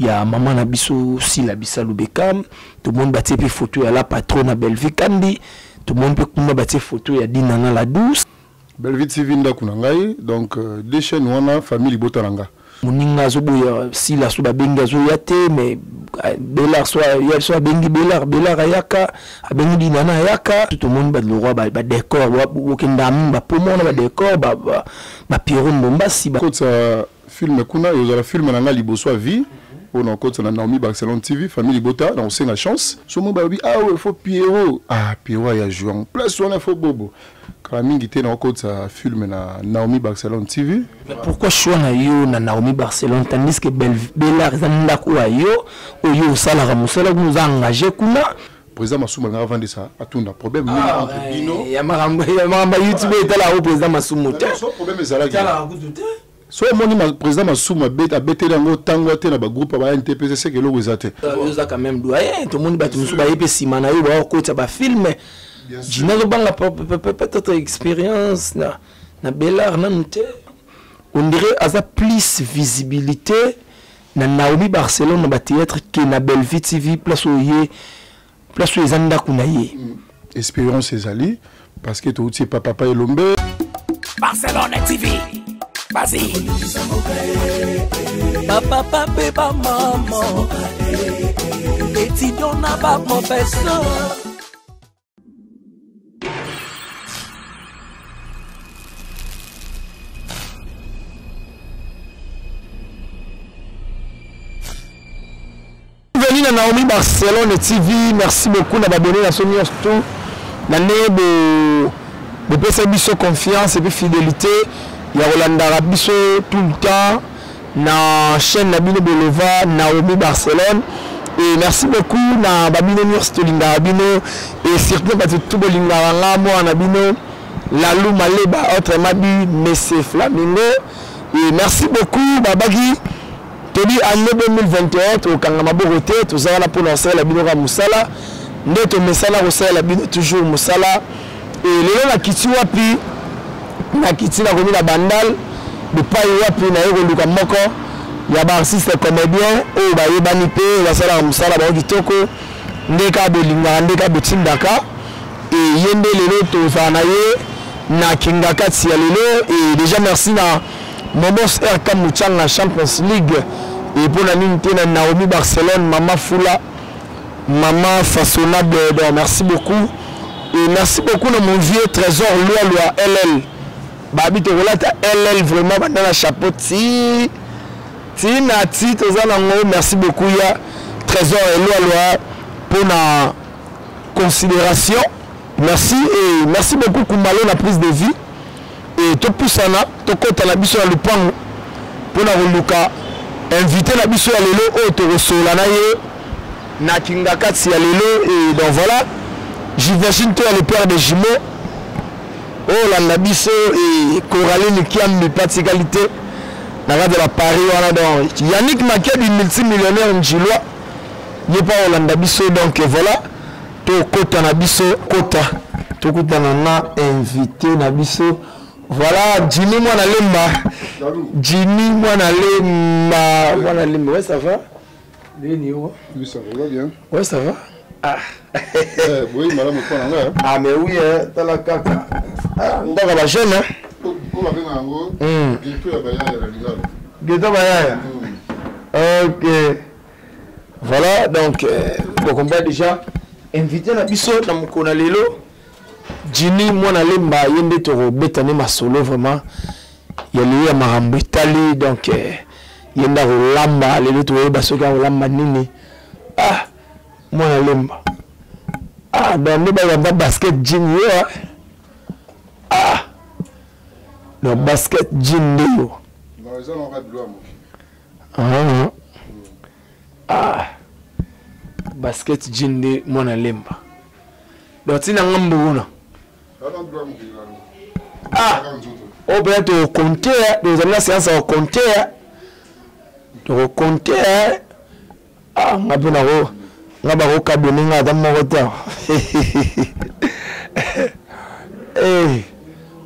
ya maman na biso Sila Bisalou Bekam, tout le monde batie pe photo ya la patronne à Belleville Kandi, tout le monde peut kuma batie photo ya Dinana la douce. Belleville TV ndakuna ngai, donc deux chaînes wana famille Botaranga. Moninga zoboya Sila so babenga zo yate mais Bellard soit bengi Bellard ayaka abengi Dinana ayaka, tout le monde ba le roi ba décor ba kendam ba pomona ba décor ba Pierrot Bombasi ba kota film kuna yo za film na liboso a vie. On a côté Naomi Barcelone TV, famille Bota, on sait la chance. Ce moment, ah ouais, il faut Pierrot. Ah, Pierrot, il y a joué. Plus, on a fait Bobo. Quand il était dans côté film na Naomi Barcelone TV. Pourquoi choix na yo na Naomi Barcelone tandis que Bellard zanda kwa yo oyo sala musala nous a engagé kuna. Président Massouma n'a vendu ça à tout un problème entre Bino. Ya maramba YouTube est là au président Massouma. Problème est là. So mon président Massouma a bêté dans le tango na ba groupe ba NTPC c'est que lo wezate. Yoza quand même doyen tout le monde batu musu ba yepe simana yo ba ko ta ba film. Jina zo banga peut-être expérience na Bellard na nte. On dirait à plus visibilité na Naomi Barcelone ba théâtre que na Belleville TV place où les anda kunaye. Expérience ezali parce que tout c'est papa et l'ombe. Barcelone TV. Vas-y. Papa, papa, maman. Étudiant n'a pas professeur. Bienvenue à Naomi Barcelone TV. Merci beaucoup d'abonner à son tout. L'année de PCB confiance et puis fidélité. Il y a Rolanda Rabiso tout le temps na chaîne Nabino Bolova Naomi Barcelone et merci beaucoup na Babino Université Linga Abino et surtout parce que tout Bolinga Ranga moi Nabino Lalou Maleba autre Mabi Messe Flamingo et merci beaucoup Babagi Todi année 2021 au Kangamabo Roté tout ça là pour lancer la Bino Musala notre Messala Rossala la Bino toujours Musala et les la Kitiwapi na kitina koni la bandal de pas yapi na yego luka moko ya ba artiste comédien o ba yebani pe ya sala musala ba kitoko ndeka bolinga ndeka botindaka et yende lelo to fana ye na kingaka tia lelo et déjà merci na Momos RK Muchanga Champions League et pour la ninte na Naomi Barcelone Mama Fula Mama Façonnable merci beaucoup et merci beaucoup na mon vieux trésor Loa LL Babi te relate LL vraiment dans la chapeau ti nati merci beaucoup ya trésor et loi pour la considération merci et merci beaucoup Kumbalo la prise de vie et tout poussana to kota la biso ya lupango pour la roluka inviter la biso ya lelo auto resola na ye na kingaka ti ya lelo et donc voilà j'imagine toi le père des jumeaux. Oh la Nabiso et Coraline qui a mis praticalité dans la Paris voilà donc Yannick Makia du multimillionnaire Njilwa il n'est pas au Landabiso donc voilà to kota Nabiso kota to kota nana invité Nabiso voilà Jimmy moi na lemba Jimmy moi na lemba ouais ça va Oui ça va bien. Ouais ça va. Ah. Oui, madame, ah, mais oui, t'as la caca. Ah, on va la jeune, hein. Ok. Voilà, donc, on va déjà inviter la biso dans mon konalelo. Jini, moi, nalemba, yende toro, betane ma solo, vraiment. Il y a lui à Marambo Italie, donc, yenda Rolamba, les toro, basoka Rolamba nini. Ah, moi, nalemba. Ah, dans le basket jean, ah, le basket jean, ah, basket jean, moi, nalemba. Donc, tu n'as pas ah, on peut être compter, nous avons la séance à compter, ah, on a bien nga ba ko kaboni nga da mo ta eh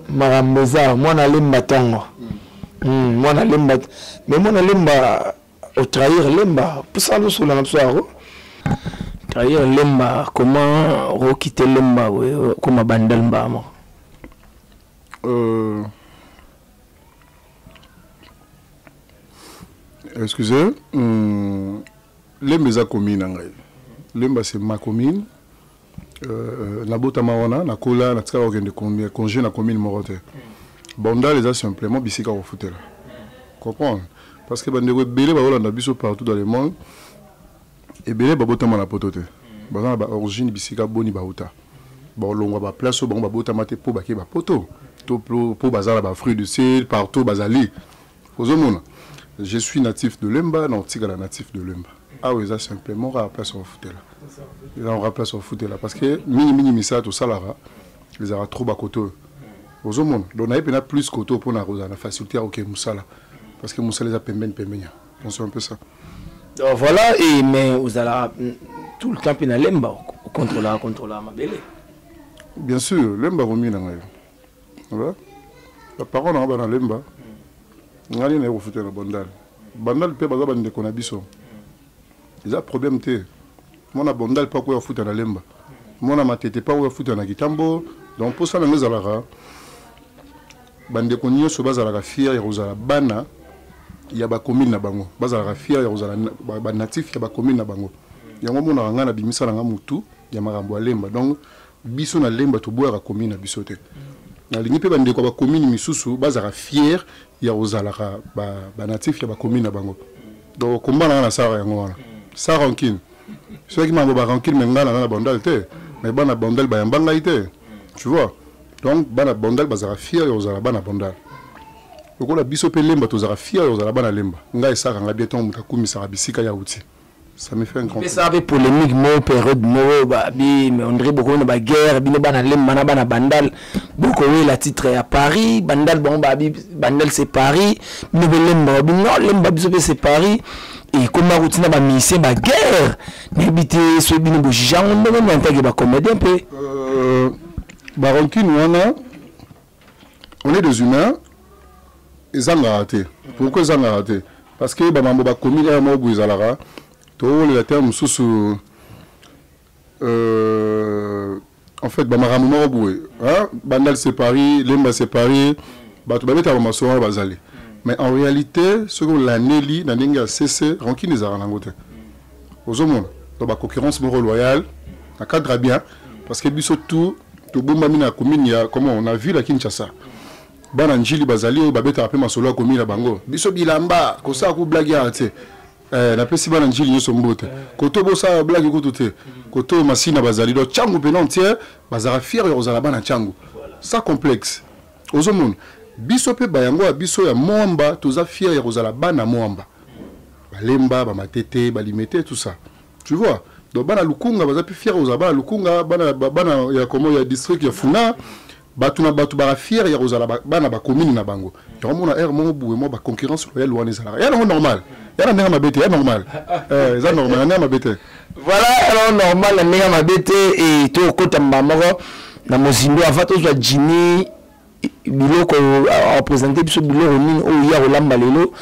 maramboza mwana limba tango mwana limba mais mwana limba au trahir Lemba. Pour ça, nous sommes trahir Lemba, comment requitter Lemba, comme Bandal Mbama. Excusez, Lemba est commune. Lemba c'est ma commune. Nabota Mawana, Nakola, Natska de congé na commune Morote. Bandal est simplement bisika au foot là. Comprendre? Parce que bande belé ba wala na biso partout dans le monde. Et belé ba botama na potote. Ba ba origine bisika boni ba uta. Ba longwa ba place ba ba botama te po ba ke ba poto. To po bazala ba fruits de ciel partout bazali. Ozomona. Je suis natif de Lemba, non tigala natif de Lemba. Ah oui, ça simplement on remplace au foot là. On remplace au foot là parce que mini misa to salara les aura trop ba koto. Ozomona. Donc na epena plus koto pour na rosa na facilité OK musala. Parce que Moussa les a pemben. On sait un peu ça. Donc voilà, et mais vous allez tout le camp dans Lemba contre la Mabele. Bien sûr, Lemba remis dans Voilà. La parole dans Lemba. On a rien à refuter dans Bandal. Bandal peut pas de qu'on a biso. Il y a un problème té. Moi na Bandal pas quoi foutre dans Lemba. Moi na matete pas quoi foutre dans Gitambo. Donc pour ça nous allons bande konyo so bazala fier ya rozala bana ya ba commune na bango bazala fier ya rozala ba natif ya ba commune na bango yango mona ngana bimisa na mutu ya marambo Lemba donc biso na Lemba to boya commune na biso te na lingi pe bande ko ba commune misusu bazala fier ya rozala ba natif ya ba commune na bango donc komba na sara yango wana sara rancune ceux qui m'ont ba rancune ngana na Bandal te mais bana Bandal ba yambanga ite tu vois. Donc, bana Bandal bazara fier yozala bana Bandal. Donc la biso pe Lemba tozara fier yozala bana Lemba. Nga esa nga bientôt mutakumi sara bisika ya uti. Ça me fait un grand. Mais ça avait polémique mo période mo mais on dirait beaucoup de guerre bino bana Lemba na bana Bandal. Beaucoup la titre à Paris, Bandal bon Bandal c'est Paris, mais Lemba non Lemba biso c'est Paris. Et comme ma routine ba mission ba guerre, n'habiter ce bino bo Jean on ne même pas que ba comédien peu. Baronkine, on est des humains et ça m'a raté. Pourquoi ça m'a raté? Parce que Bamambo ba commune à Mobu Zalara, tout le terme sous en fait Bamarambo Mobu, hein, Bandal c'est Paris, Lemba c'est Paris, Batubabeta Bamasoa Bazali. Mais en réalité, ce que l'année li, l'année a cessé, Rankine les a renangoté. Aux hommes, dans la concurrence loyale, à cadre bien, parce que biso tout Bombamina commune comment on a vu la Kinshasa. Bananjili bazali babeta apé masolo commune la bango. Biso bilamba ko sa ko blague ate. Na pesi bananjili nyo sombote. Koto bosa blague ko tuté. Koto masina bazali do changu penantier bazara fier yo zala bana changu. Ça complexe. Ozomon biso pe bayango biso ya Moamba toza fier yo zala bana Moamba. Balemba ba matete ba limité tout ça. Tu vois? Donc bana lukunga baza pi fier aux bana lukunga bana ya comment ya district ya Funa batuna batu bara fier ya rozala bana ba commune na bango ya mona air mo bu mo ba concurrence loyale wana ezala ya normal ya na mabete ya normal ça normal na mabete voilà alors normal na mabete et to kota mbamoko na mozindo afato zo Jimmy biloko a présenter biso biloko nini o ya olamba lelo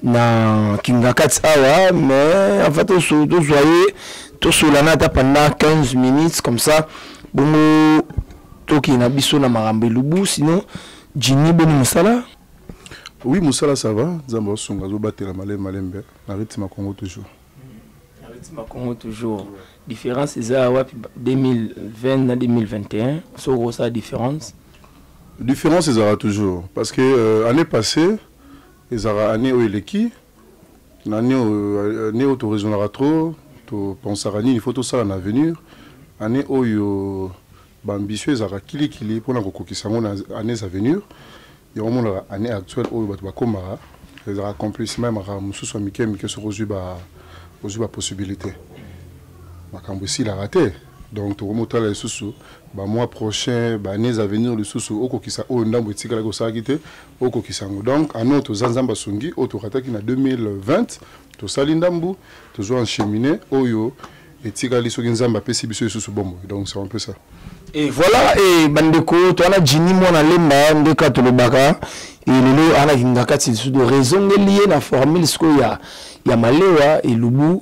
na Kingakats awa mais en fait on se doit tout sur la nata pendant 15 minutes comme ça bon toki na biso na marambe lubu sinon Jimmy boni musala oui musala ça va nzamba songa zo batela malembe na rythme Congo toujours na rythme Congo toujours différence ça wa 2020 na 2021 so ça différence ça aura toujours parce que année passée ils aura année au eleki l'année au tourisme trop to pensera ni il faut tout ça en avenir année oyo ambitieux aura kili pour na kokokisa ngona années à venir il y a vraiment année actuelle oyo batu bakomara ils aura accompli même à mususu mikem que sur ozuba possibilité makambo si la raté donc to remonter les sous mois prochain années à venir le sous okokisa o ndambo etikala ko sakite okokisa ngo donc année to zanzamba sungi auto rataki na 2020 to salindambu to zo encheminé oyo etikali soki nzamba pesi biso sous bombo donc c'est un peu ça Et voilà, et bandeko, tu as Jini Mwana Lemba, Ndeka Tolobaka, et Lolo Ana Kingakati, de raison liée na formule, ce qu'il y a Malewa et Lubu,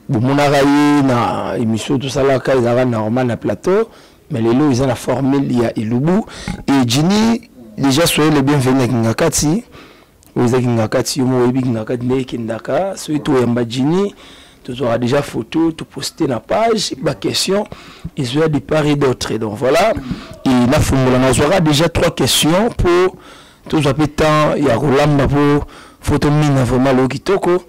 Bumonaraye, na émission, tout ça là, quand ils avaient normal na plateau, mais Lolo, ils ont la formule, il y a Lubu, et Jini, déjà, soyez les bienvenus à Kingakati, vous avez Kingakati, vous avez Kingakati, Ndeka, soyez tout Yamba Jini. Tu auras déjà photo, tu poster na page, ma question, et je vais de part et d'autre. Donc voilà, et là, on aura déjà 3 questions pour tout ça temps, il y a Rolamba pour photo mine vraiment le kitoko.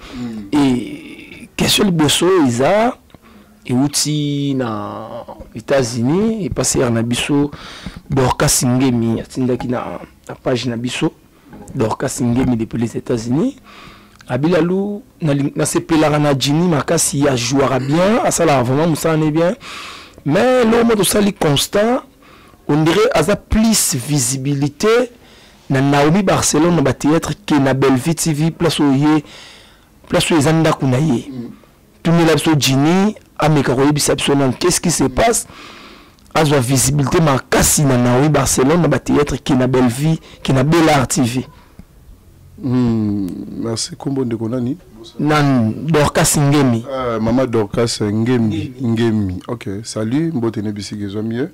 Et question de bosso, Isa, et outil na États-Unis, et passé à Nabiso, Dorka Singemi, il y a la page Nabiso, Dorka Singemi depuis les États-Unis. Abilalou, na se pelara na Jini, makasi ya jouera bien, à ça là vraiment, ça en est bien. Mais l'homme de sali constant, on dirait à plus visibilité, na Naomi Barcelone, na théâtre qui na Bellevue TV, place où les anda kunaye. Tout le monde Jini, amekaroye bisabsonan, qu'est-ce qui se passe? À la visibilité, makasi na Naomi Barcelone, na théâtre qui na Bellevue, qui na Bellart TV. Merci. Comment de Konani? Nan Dorcas Ngemi. Maman Dorcas Ngemi. Ok. Salut. Mbotene Bisigezwa mieux.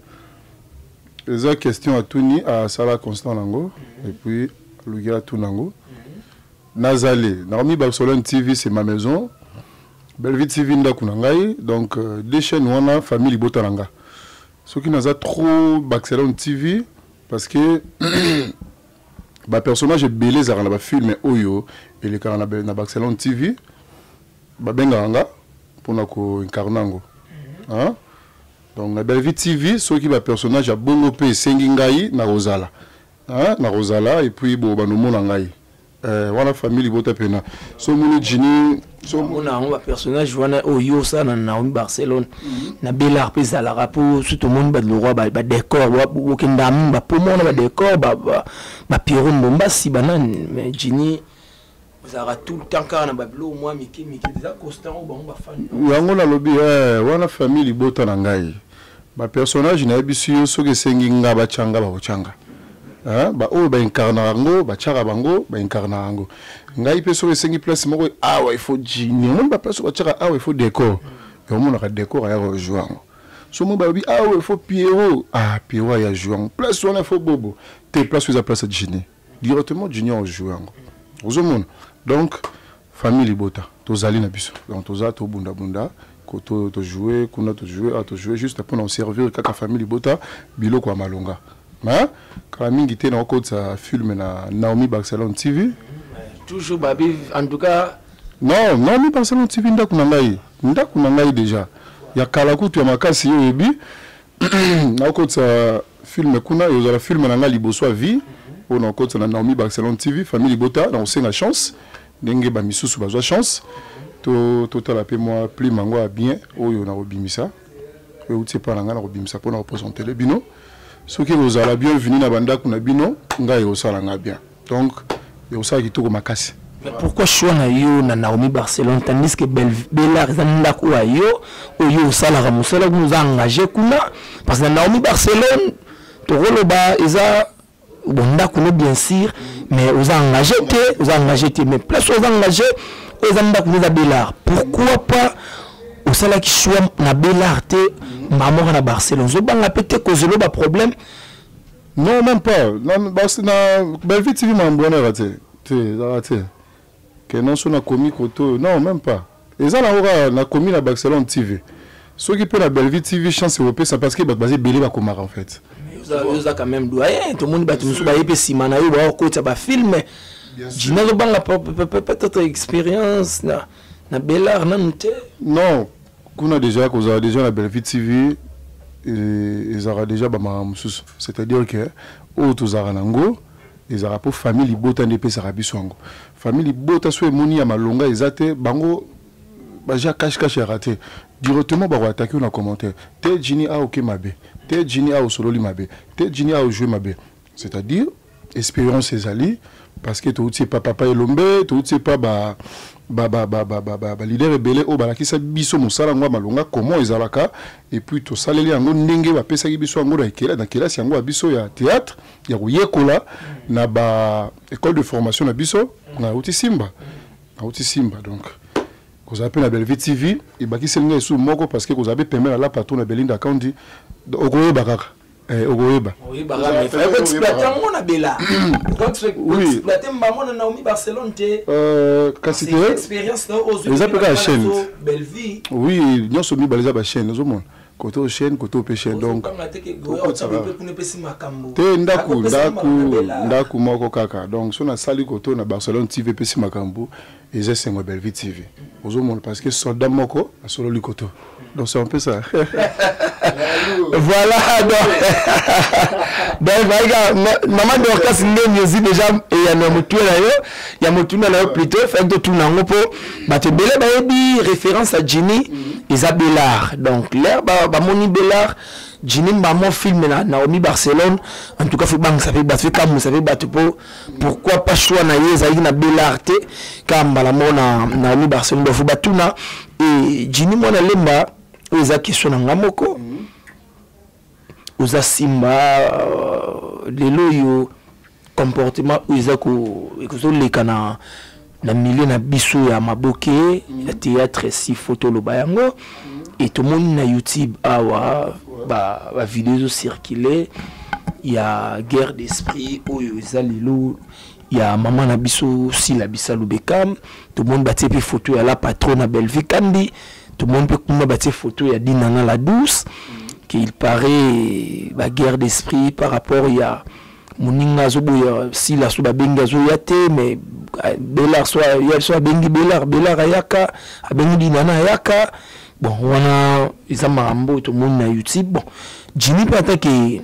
Les question à Touni à Sala Constant Nango et puis Louga Tunango. Nazale. Naomi Barcelone TV c'est ma maison. Bellevue TV Ndakunangai. Donc deux chaînes wana famille Botananga. Ce qui n'a trop Barcelone TV parce que bah personnage est belé za na ba film oyo et le kana na Barcelone TV ba benganga pour na ko incarnango hein donc na Bellevue TV ceux qui ba personnage a bongo pe sengi ngai na Rosala hein na Rosala et puis bo ba no mona ngai wana famille bota pena so moni Jini so mona on ba personnage wana oyo ça na Naomi Barcelone na Bellart pe za la rapport tout le monde ba le roi ba décor ba kendam ba pour moi ba décor ba Pierrot Bombassi banan mais Jini vous aura tout le temps quand na ba blo moi miki déjà constant ba on ba fan yango na lobby wana famille bota na ngai ba personnage na bisu so ke sengi nga ba changa ba changa ba o ba incarna ngo ba chara bango ba incarna ngo ngai pe so esengi place moko awa il faut Jini on ba place ba chara awa il faut décor et on a décor ya rejoindre so mo ba bi awa il faut Pierrot Pierrot ya jouer place on il faut bobo te place où place Jini directement Jini en jouer ngo donc famille bota to zali na biso donc to za to bunda bunda ko to jouer kuna to jouer juste pour nous servir kaka famille bota biloko ya malonga. Hein? Quand mingi te na okota film na Naomi Barcelone TV toujours babi en tout cas non Naomi Barcelone TV ndaku na ngai déjà ya kala kutu ya makasi yo ebi na okota film kuna yo za film na ngai liboso vie on okota na Naomi Barcelone TV famille bota na osenga chance ndenge ba misusu bazwa chance to total pe moi plus mango a bien oyo na obimisa yo uti pa na ngai na obimisa pour na représenter le bino. Ce qui vous a la bienvenue na banda kuna bino nga yo sala nga bien donc yo sala kitoko makasi. Mais pourquoi choix na yo na Naomi Barcelone tandis que Bellart zanda ko yo oyo sala ga musala nous a engagé kuna parce que Naomi Barcelone to roloba eza bonda kuna bien sûr mais aux engagé mais plus aux engagé aux zanda kuna Bellart pourquoi pas au sala qui choix na Bellart te maman na Barcelone zo banga peut-être cause le problème non même pas non parce na Bellevue TV mambona raté que non so na komi koto non même pas et ça na komi na Barcelone TV ceux qui peut la Bellevue TV chance européenne c'est parce que basé belé ba komara en fait ça quand même doyen tout le monde ba tout ba yé simana yo ba ko ba film Jina zo banga peut-être expérience na Bellart na nte non qu'on a déjà la Bellevue TV ils aura déjà c'est-à-dire que autres aranango ils aura pour famille bota ndepé sarabiswango famille bota so moni ya malonga ezate bango baja cache raté directement ba attaquer na commentaire te Jini a OK mabe te Jini a sololi mabe te Jini a jouer mabe c'est-à-dire expérience ezali parce que tu sais pas papa Elombe, tu sais pas leader rebelle au balakisa biso musala ngwa malonga comment ezalaka et puis to saleli yango ndenge ba pesa ki biso yango na kelasi yango biso ya théâtre ya koyekola na ba école de formation na biso na uti Simba donc vous avez na Belleville TV et baki selinga sous moko parce que vous avez permis la patron na Belinda Kandi okoyeba kaka okoyeba oui kasi les appels à chaîne oui nous sommes mis baleza ba chaîne nous monde côté au chaîne côté au péché donc te ndaku moko kaka donc so na sali côté na Barcelone TV pesi makambo et j'ai c'est Belleville TV aux monde parce que soldat moko a solo likoto donc c'est un peu ça voilà donc maman Dorcas ngezi déjà et ya na mutu na yo plutôt fait de tout nango po bato belé ba yebi référence à Ginny Isabellard donc l'air ba moni Bellard Ginny maman film na Naomi Barcelone en tout cas faut bang ça fait comme ça fait battre pourquoi pas choix na yeza na Bellard te kamba la mona Naomi Barcelone faut batuna et Ginny mona lemba oza question na ngamoko oza simba lelo yo comportement oza ko leka na milieu na biso ya maboke ya théâtre si photo lo bayango et tout le monde na YouTube awa ba vidéo circuler ya guerre d'esprit oyo eza lelo ya maman na biso si la bisalu bekam tout le monde batie pe photo ya la patronne na Belleville Kandi tout le monde peut kuma batie photo ya Dinana la douce qu'il paraît la guerre d'esprit par rapport ya moninga zo boya si la so ba benga zo yate mais Bellard soit bengi Bellard ayaka abengi Dinana ayaka bon wana izama ambo tout le monde na YouTube bon Ginny pata ke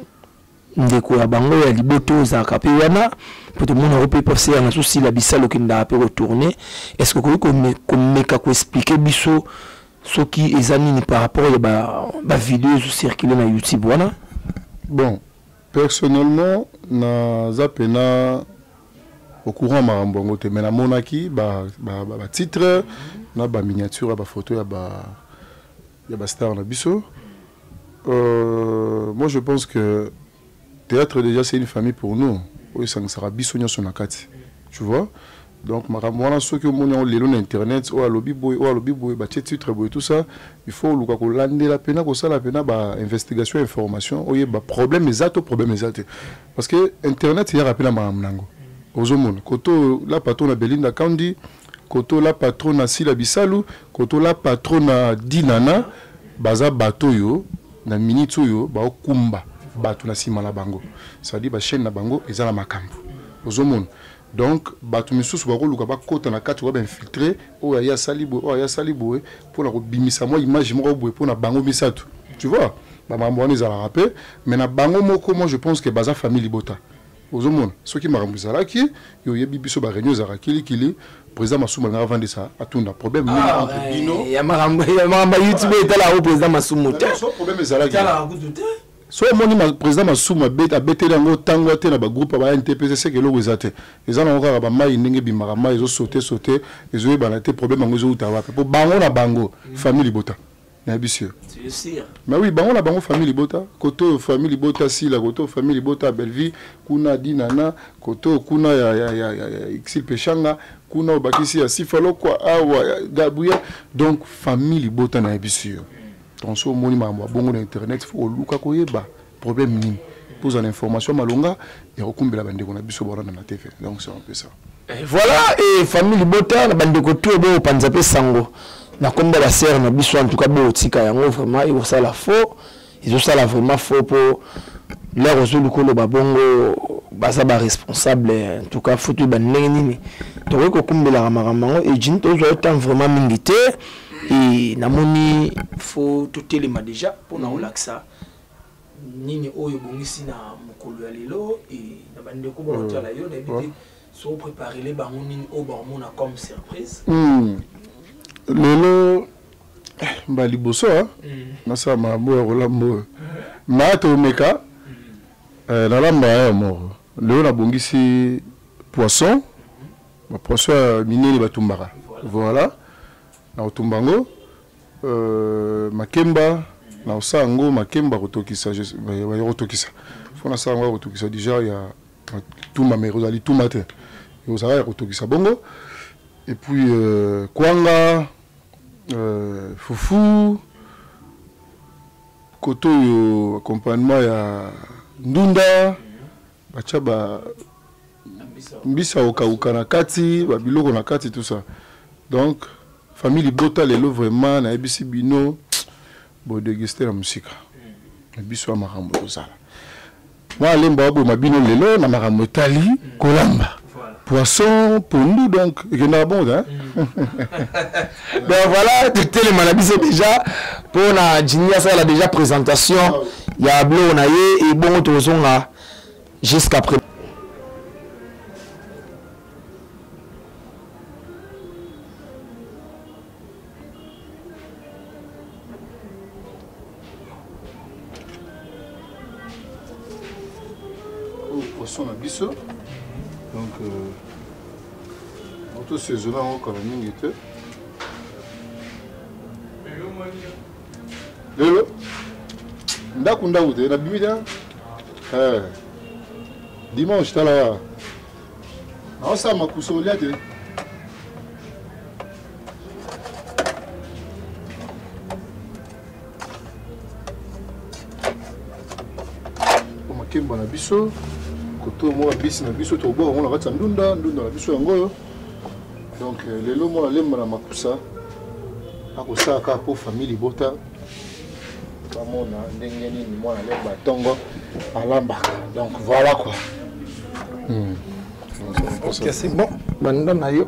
ndeko ya bango ya liboto za kape wana pour tout le monde européen passer na so si la bisalo kinda pe retourner est-ce que ko meka ko expliquer biso ce qui est anini par rapport à la vidéo circulée sur YouTube voilà. Bon, personnellement, na zapena au courant marambongo te mais na monaki ba titre na ba miniature ba photo ya ba star na biso. Moi je pense que théâtre déjà c'est une famille pour nous. Oui, ça sera biso nyoso na kati. Tu vois? Donc, moi, ceux qui ont les lots internet, ou à lobby boy, bah titre boy, tout ça, il faut le lander la peine, comme ça la peine, bah investigation, information, oui, bah problème exact, parce que internet il y a rappelé à Maramnango. Aux hommes, koto la patronne à Belinda Kandi, koto la patronne à Sila Bisalu, koto la patronne à Dinana, baza batoyo, na minitoyo, bah kumba, bato na sima la bango. Ça dit bah chaîne na bango, et ça la makambo. Aux hommes. Donc, batu misusu bako luka ba kota na kati wa ba infiltrer o ya salibo pour la bimisa moi image mo boye pour na bango misato. Tu vois? Ba mambo ni za la rapper, mais na bango moko moi je pense que baza famille Libota. Ozomona, ceux qui marambu zalaki, yo yebi biso ba réunion za kili président Massouma na vendre ça atunda problème entre bino. Ya marambu YouTube est là au président Massouma. Problème zalaki. So moni ma président Massouma bete lango tango te na ba groupe ba NTPC c'est que lo wezate ezana ngaka ba mai ndenge bimaka mai zo sauter ezo ba na te problème ngo zo utawa po bango na bango famille Libota na bisio c'est sûr mais oui bango na bango famille Libota koto famille Libota si la koto famille Libota Belleville kuna Dinana koto kuna ya Xil Pechanga kuna obakisi ya Sifalo kwa awa Gabriel donc famille Libota na bisio. Donc, si on a bon internet, il faut que problème minime. Pour l'information, malonga, il y a aucun bande de biso dans la TV. Donc, c'est un peu ça. Voilà, et famille Bota, la bande de couture, au Panzapé Sango. Na comme la serre, na biso en tout cas, tika yango vraiment, ils ont ça la faux. Ils ont ça la vraiment faux pour l'air aux autres le babongo, basa ba responsable. En tout cas, faut que ban nini. Donc, au kumbe la ramaramano et Jin to autant vraiment mingité. Et namoni faut tout élément déjà pour na relaxa nini oyo bongisi na mokolo ya lelo et na bande ko ba otala yo na bité so préparer les bango nini o ba mona comme surprise lelo ba liboso na sa mabo ya rolambo na to meka na lamba ya mo lelo na bongisi poisson. Poisson miné les batumbara. Voilà. Na otumbango. Makemba. Na osango makemba rotokisa. Rotokisa. Fona sango rotokisa déjà il y a tout ma mère Rosalie tout matin. Et aux arrêts rotokisa bongo. Et puis kwanga, foufou, koto yo accompagnement ya ndunda, bachaba mbisa okauka na kati, babiloko na kati tout ça. Donc famille Bota lelo vraiment na ebisi bino bo déguster la musique. Na biso makambo kozala. Moi lemba bo mabino lelo na makambo tali kolamba. Poisson, pondu, donc, il y en a bon, hein? Ben voilà, tout les maladies, c'est déjà, pour la Ginia, ça, la déjà présentation, il y a Blo, on a eu, et bon, tout le monde, jusqu'à présent. Poisson à biseau. Donc, tous ces zones-là, on a mis était. Lelo, ndakunda ute na bimida. Dimanche tala. On sa makuso liate. On ma kemba na biso. Koto mo bisi na biso to bo on la batsa ndunda na biso yango. Donc lelo mo lemba na makusa akosaka po famille Bota bamona ndenge nini mo na lemba tongo alambaka. Donc voilà quoi. Ok, c'est bon. Banda na yo.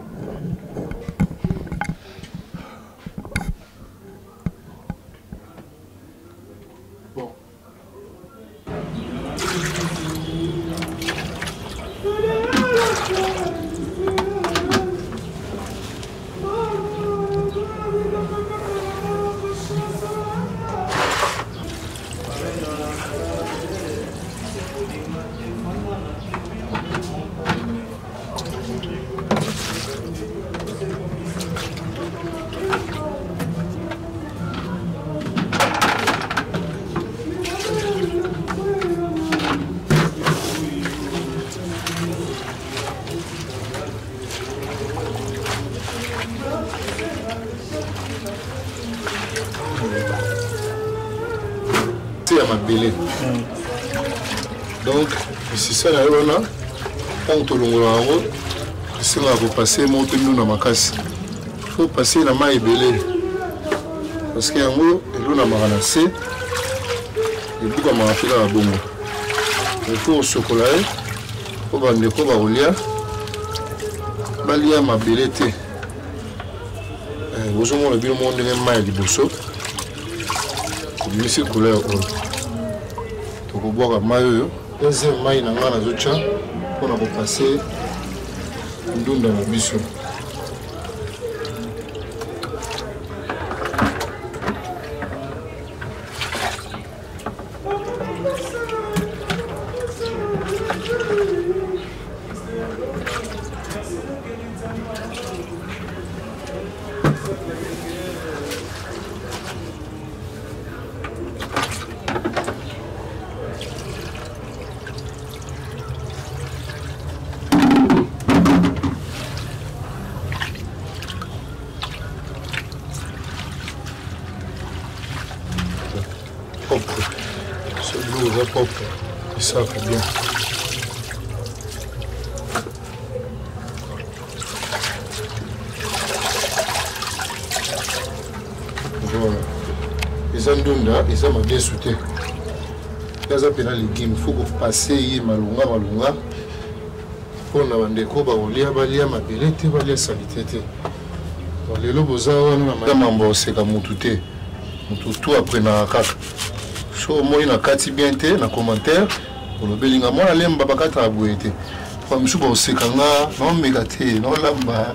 Donc, c'est ça là, quand on le c'est là pour passer monter nous dans ma casse. Il faut passer la main et belé. Parce qu'il y a un mot, et l'on a maranassé, et puis on a fait la bombe. Il faut au chocolat, il faut vendre quoi barolia, balia ma belé thé. Vous avez vu le monde de maille du bosso. C'est couleur. Pour boire un maillot, deuxième maille dans la zocha pour nous passer dans la biso. Propre, et ça fait bien. Voilà. Les andonda, ils ont bien sauté. Les appels les légumes, il faut passer malunga. Pour la bandeko, baolia, balia, ma belete, balia, salité. Dans les lobos, on a mambo, c'est comme tout après na kaka. So moi na kati bien te na commentaire pour le belinga moi na lemba bakata abouete kwa msuba osekanga na mega te na lamba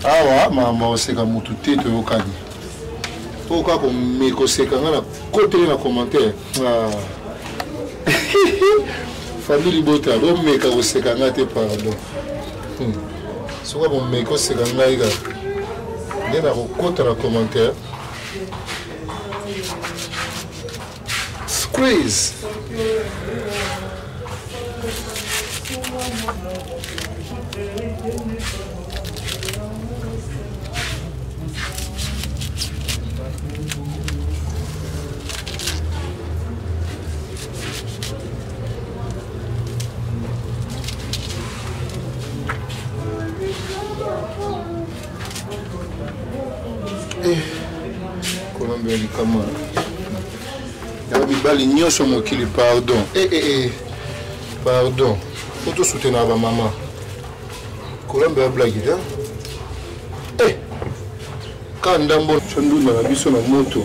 awa mama oseka mutu te to yokani Pourquoi qu'on met que c'est quand on a côté dans commentaire. Famille Bota, donc mais quand c'est quand on a pardon. C'est quoi qu'on met que c'est quand on a égal. Il y a côté dans commentaire. Squeeze. Colombia du Cameroun. Il y a des balles sur mon kili, pardon. Pardon. Faut tout soutenir ma maman. Colombia blague, hein? Quand d'abord, je suis dans la mission de moto.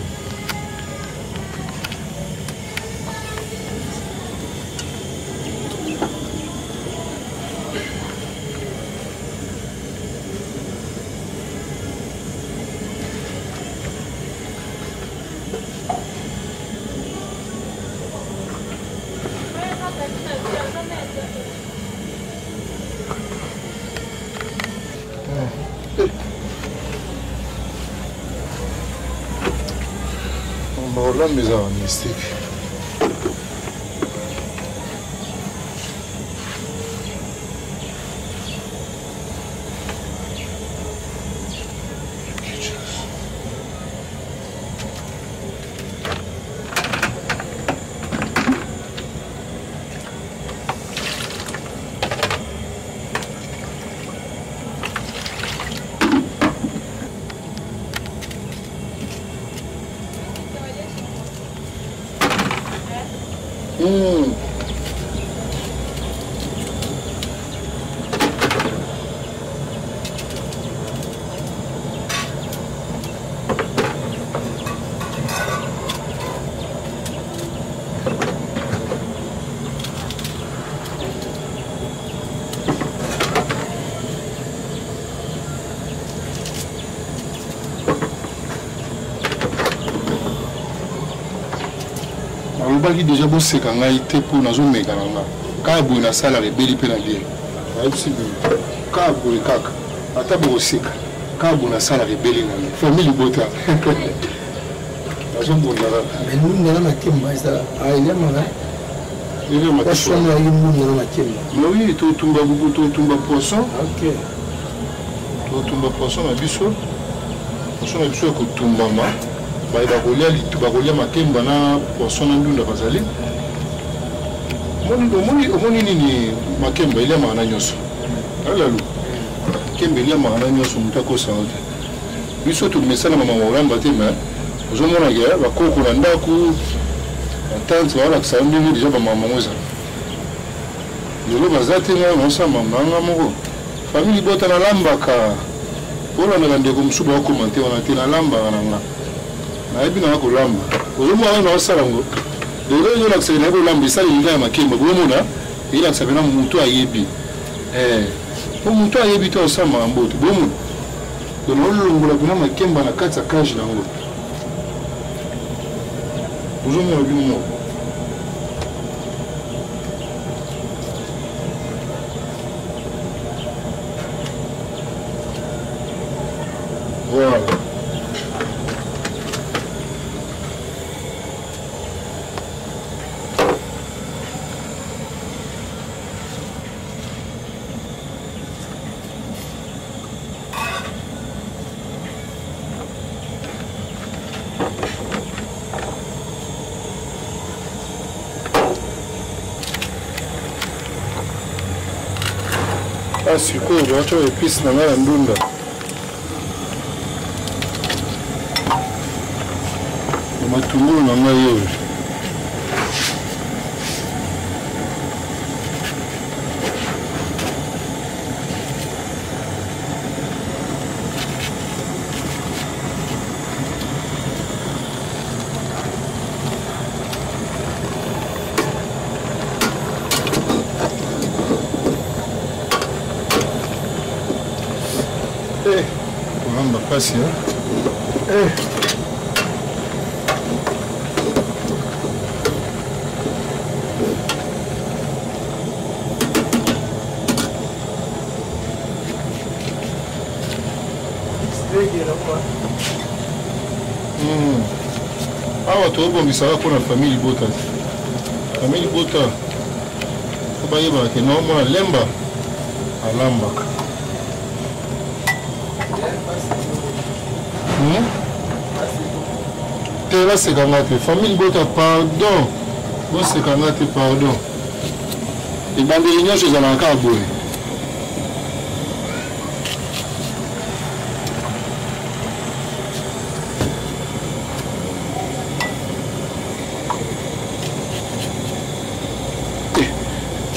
La maison mystique. Alobaki déjà bossé quand il était pour nous mettre dans la quand vous na salle les beli pénalier quand vous kaka ata bossé quand vous na salle les beli na famille bota azo bondala mais nous na makimba ça aïe mala il est ma poisson na yimuna na makimba mais oui tout tumba beaucoup tout tumba poisson OK tout tumba poisson na biso poisson na biso ko tumba ma bakolia makemba na poisson na ndunda bazali omoni nini makemba eliamaka na nyonso alalu makemba eliamaka na nyonso moto akosana te biso tomesana mama olamba te me ozomonaka bakoko na ndako batante baolakisa ndenge deja bamamango ezala lelo baza te nga nosamba manga moko famille bota nalambaka olandaka ndeko mosusu baokoma te wana te nalambaka na nga nayebi na kolamba ozomona na osala ngo lelo ezolakisa na kolamba esali linga ya makemba bomona elakisa pena motu ayebi motu ayebi te osambaka mbote bomona dono olongola pena makemba na kati ya kage nango ozomona bino moko voilà. Ah, sikoyo bato épice na nga na ndunda matungulu na ngai oyo kasi awa tobongisaka mpona famille Libota. Famille Libota po bayebaka ke naomona lemba alambaka. Te basekanga te famille Libota pardon bosekanga te pardon ebandeli nyonso ezalaka kaka boye.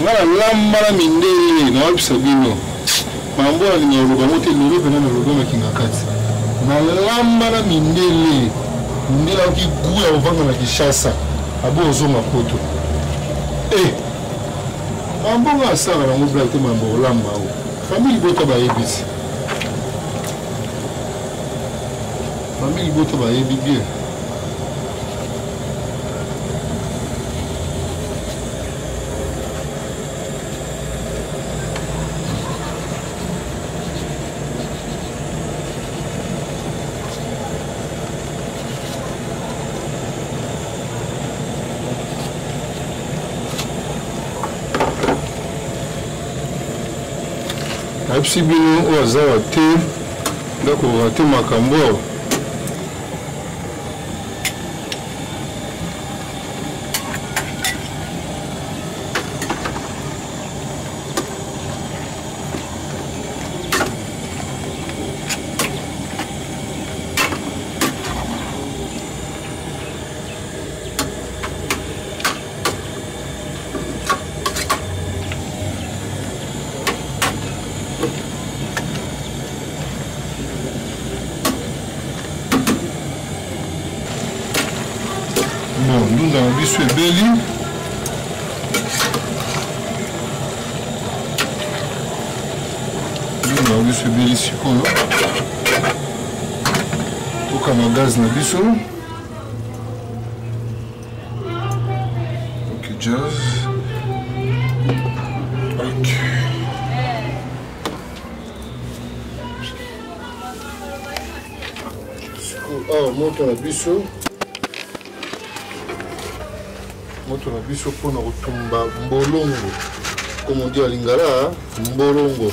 Ngala lambala mindele na wabisa bino mambo alinga olubango te lolo pena na lolo makinga kati na lambala mindele ndela ki gu ya ovanga na Kishasa abo ozonga poto mambo nga sala na ngobla te mambo olamba o famille Libota bayebisi famille Libota bayebi bien. Si bino oyo aza wa te ndako rate makambo ndunda na biso ebeli ndunda na biso ebeli sikoyo tokanga gaz na biso ok jazz ok sikoyo awa moto na biso moto na biso mpona kotumba mbolongo comme on dit à Lingala mbolongo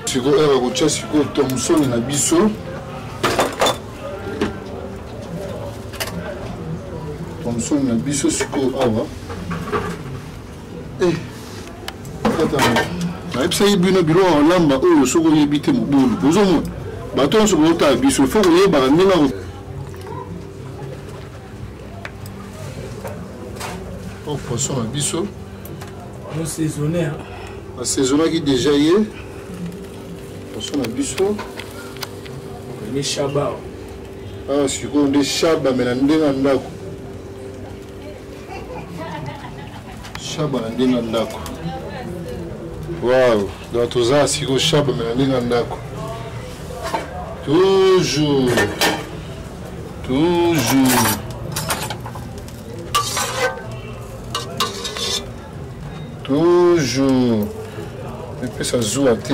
siko era kotia siko Thomson na biso Thomson na biso siko awa nayebisa ye bino bilo olamba oyo soki oyebi te mobulu bozomona bato nyonso bozotala biso fo koyebaka ndenge o poisson na biso asaisonnaki déjà ye poisson na biso awa sikoyo nde shaba me na ndenge ya ndako shaba na ndenge ya ndako waouh donc toza sikoyo shaba me na ndenge ya ndako toujours epesa zuwa te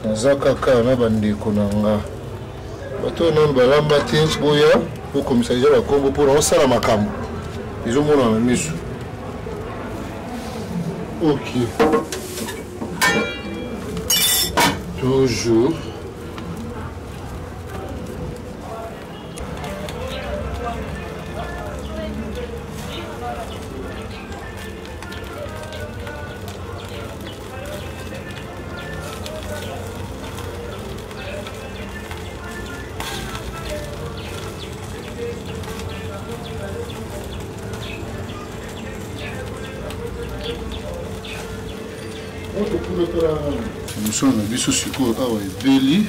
naza kaka na bandeko na nga bato nano balamba te boya okomisa deja bakombo mpona osala makambo ezomona na miso ok toujours Thomson na biso sikoyo awa ebeli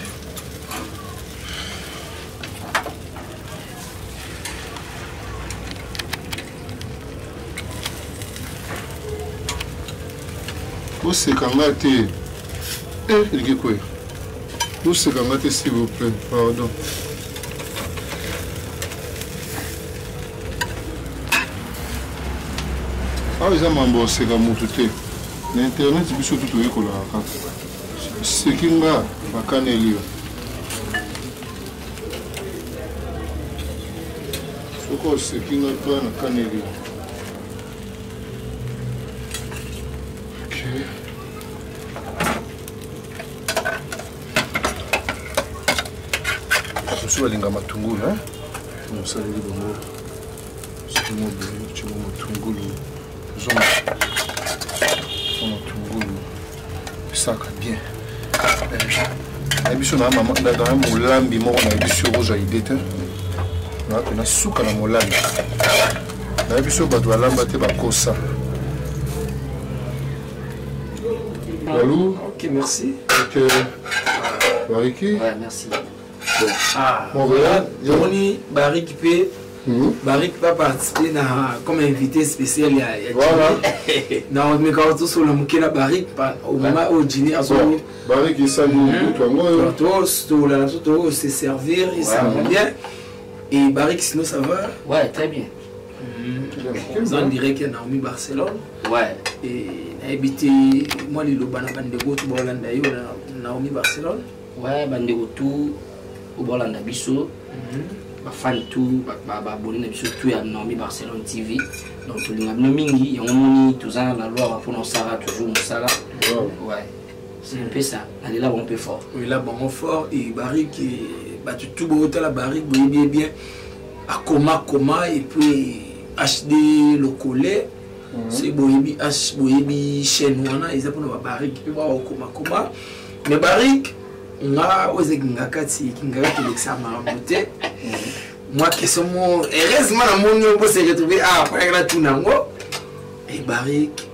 osekanga te elingi kwea Tout ce qu'on s'il vous plaît. Pardon. Ah, ils ont mambo c'est comme tout est. L'internet c'est surtout tout école là. C'est qui nga bakaneli. Soko c'est qui nga toi na kaneli. OK. Je suis allé à Matungulu hein. On s'est allé bongo. C'est mon bien, tu vois Matungulu. Ça bien. Et puis on a maman dans un molambi mort on a dit sur rouge à idée on a souka na molambi. Na biso ba doit lamba te ba kosa. Allô? Ok, merci. Ok. Bariki? Ouais, merci. Bon. Ah, bon voilà. Yoni Bariki peut Barik va participer comme invité spécial. Voilà. Non, mais quand tout sur le Mukela Barik, au moment où Dini a son. Barik, il s'est mis tout se servir, il s'en va bien. Et Barik, sinon ça va? Ouais, très bien. On dirait qu'il y a Naomi Barcelone. Ouais. Et habité, moi, les Lobana Bandego, tout Bolanda, Naomi Barcelone. Ouais, Bandego tout, au Bolanda Bisso. Fan tout, abonné surtout à Naomi Barcelone TV. Donc, tout le monde mingi, on moni tout ça, la loi pour nous Sarah toujours Moussala. Ouais. C'est un peu ça. Allez là, on peut fort. Oui, là, bon, fort. Et Barik, tout beau, la Barik, bien, bien. À Koma, et puis HD le collet. C'est Boyebi, Boyebi, Chenoana, ils appellent Barik, et puis Koma. Mais Barik, on a osé Ngakati, Ngakati, l'examen à monter. Moi, question, heureusement, mon nom peut se retrouver après la Tunango. Et Barik,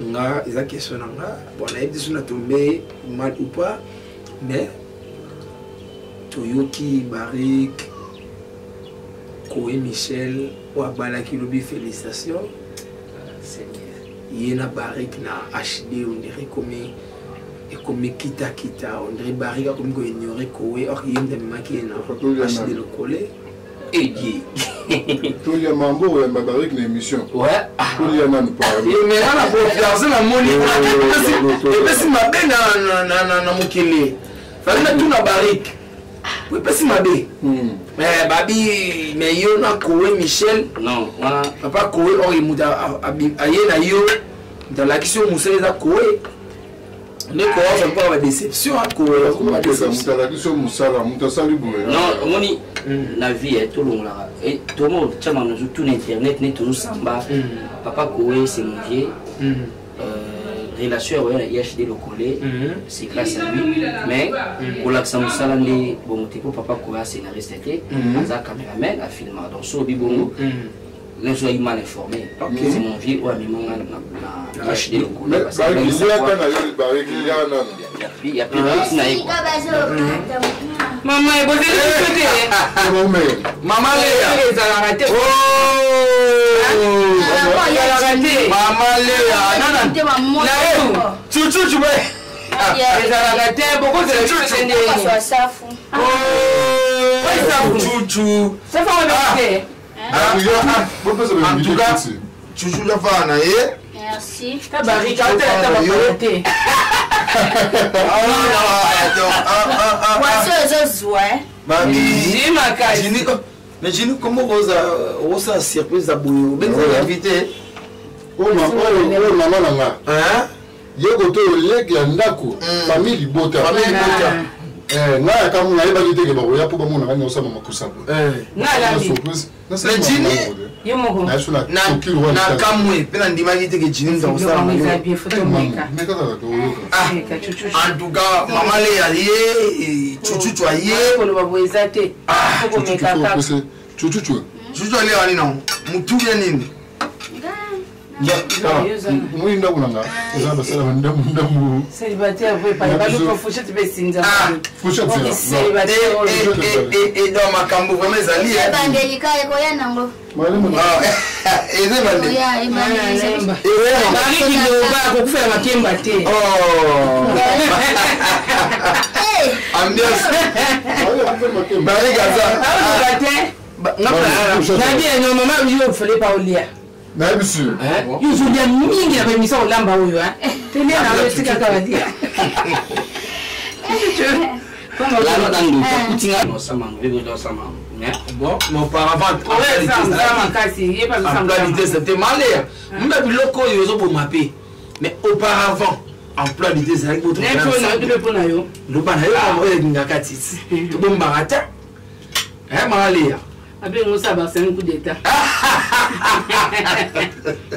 on a des questions. Bon, on a dit qu'on a tombé mal ou pas, mais Toyoki, Barik, Koé Michel, Ouabalaki Lobi, félicitations. Il y a Barik na HD, on dirait comme kita, on dirait Barik comme qu'on ignorait Koé, or il y a des gens qui ont HD le collet. Et dit. Tout le mambo, ou Barik l'émission. Ouais. Tout le monde parle. Et maintenant, la confiance, la monnaie, et puis si ma belle na Mukele, fallait tout na Barik. Oui, parce que ma belle. Mais Babi, mais yo na Koé Michel. Non, voilà. Papa Koé, or il m'a aïe na yo. Dans la question, Moussa les a Koé. Mais quoi, ça peut avoir déception à Koé. La question Moussala, Moussa Liboé. Non, moni, la vie est tout long là. Et tout le monde, tu vois, nous tout l'internet, n'est toujours samba. Papa Koé, c'est mon vieux. Relation avec HD le collé, c'est grâce à lui. Mais pour l'accent Moussalande, bon, pour Papa Koé, scénariste, un caméraman, a filmé. Donc, sur le bibongo, les gens sont mal informés. C'est mon vieux, ouais, mais mon HD le collé. Il y a plein de petits. Maman, vous êtes Maman, merci. Mais Gini, comment vous avez surprise à Bouillou? Vous avez invité? Oh maman nanga. Hein? Yoko to leki ya ndako. Famille Libota. Famille Libota. Nga kama nga ba kiteke ba ya poba mona nga osama makusa bo. Na la surprise. Na Gini. Yo moko. Na kamwe pena ndima kiteke Gini ndo osama. Mais photo mweka. Meka ta ko yoka. En tout cas, maman le yalié, chuchu ayé. Ko lo baboeza te. Ko meka ka. Chuchu. Chuchu ale wali non. Mutu ya nini? Moi nda kunanga. Eza basala ndamu. Célibataire vous pas ba ko fourchette be sinza. Fourchette. Célibataire et dans ma cambo vraiment zali. Evangelika eko ya nango. Bon, mais auparavant, en réalité, c'était malé. Même le loco, ils ont pour mapper. Mais auparavant, en plein d'idées, c'est avec votre le panayo, on va dire tout bon barata. Hein, malé. Avec nous, ça va, c'est un coup d'état.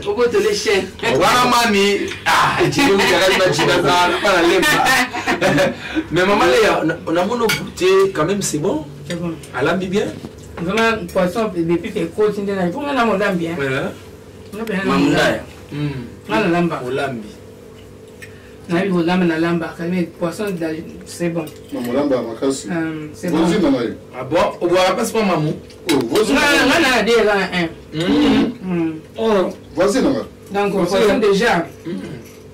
Au bout de l'échelle. Voilà, mamie. Ah, tu veux mais maman, on a mon goûté, quand même, c'est bon. C'est bon. Elle a mis bien. Vraiment, poisson, depuis qu'elle continue, il faut qu'on a mon dame bien. Poisson, c'est bon. C'est bon. Ah bon, on voit pas ce maman. Voici, donc, poisson déjà.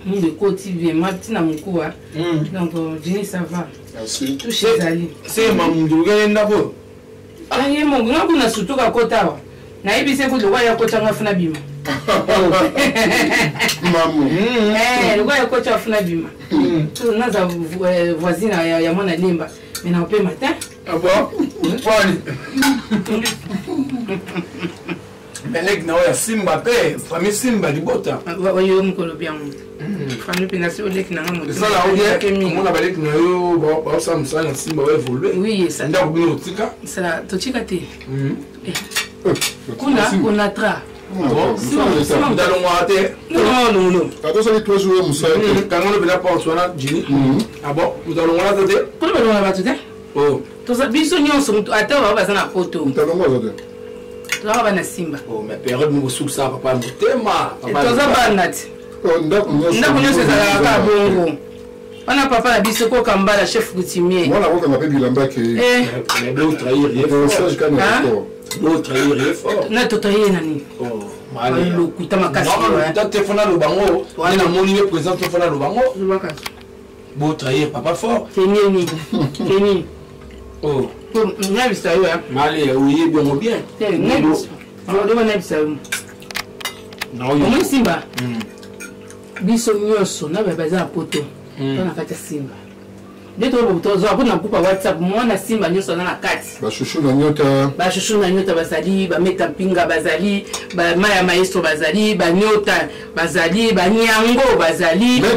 De quotidien, Martina Moukoua. Donc, Jenny, ça va. Merci. Tout chez Ali. C'est maman, tu regardes d'abord. Aïe, mon grand, on a surtout à Kota. Naïbi, c'est pour le roi à Kota Fnabima. Maman. Le roi à Kota Fnabima. Tout le monde voisine à mon alimba. Mais on peut matin. Ah bon? Mais les gens ont Simba, famille Simba du Bota. Oui, on me bien. Famille Pénation, les gens ont ça là, on a balé que nous sommes ça, Simba va évoluer. Oui, ça. Ça, tu t'y as été. On a tra. Nous allons voir. Non. Quand ça les 3 jours, Moussa. Quand on a pas sur la Jimmy. Ah bon, nous allons voir. Comment on va tout dire? Oh. Tous les bisons sont à terre, on va dans la photo. Nous allons voir. Là, on va na Simba. Oh, mais période nous sous ça, papa, nous tema. Et tous les banats. On a papa la bisoko kamba la chef coutumier. Moi, la roque m'a payé Bilamba qui est. Mais l'eau trahir, il est fort. L'eau trahir, il est fort. On a tout trahir, Nani. Oh, malé. Le coup, t'as ma casse. Non, tu fais le bango. On a mon niveau présent, tu fais le bango. Je vois casse. Beau trahir, papa fort. Kenny. Kenny. Oh. On a vu ça, hein. Malé, oui, bien ou bien. C'est net. On doit voir ça. Non, il y a Simba. Biso nyoso na baza poto. On a fait Simba. Dès que vous avez un groupe WhatsApp, moi na Simba nyoso na kati. Ba chouchou na nyota. Ba chouchou na nyota bazali, ba meta pinga bazali, ba maya maestro bazali, ba nyota bazali, ba nyango bazali, ba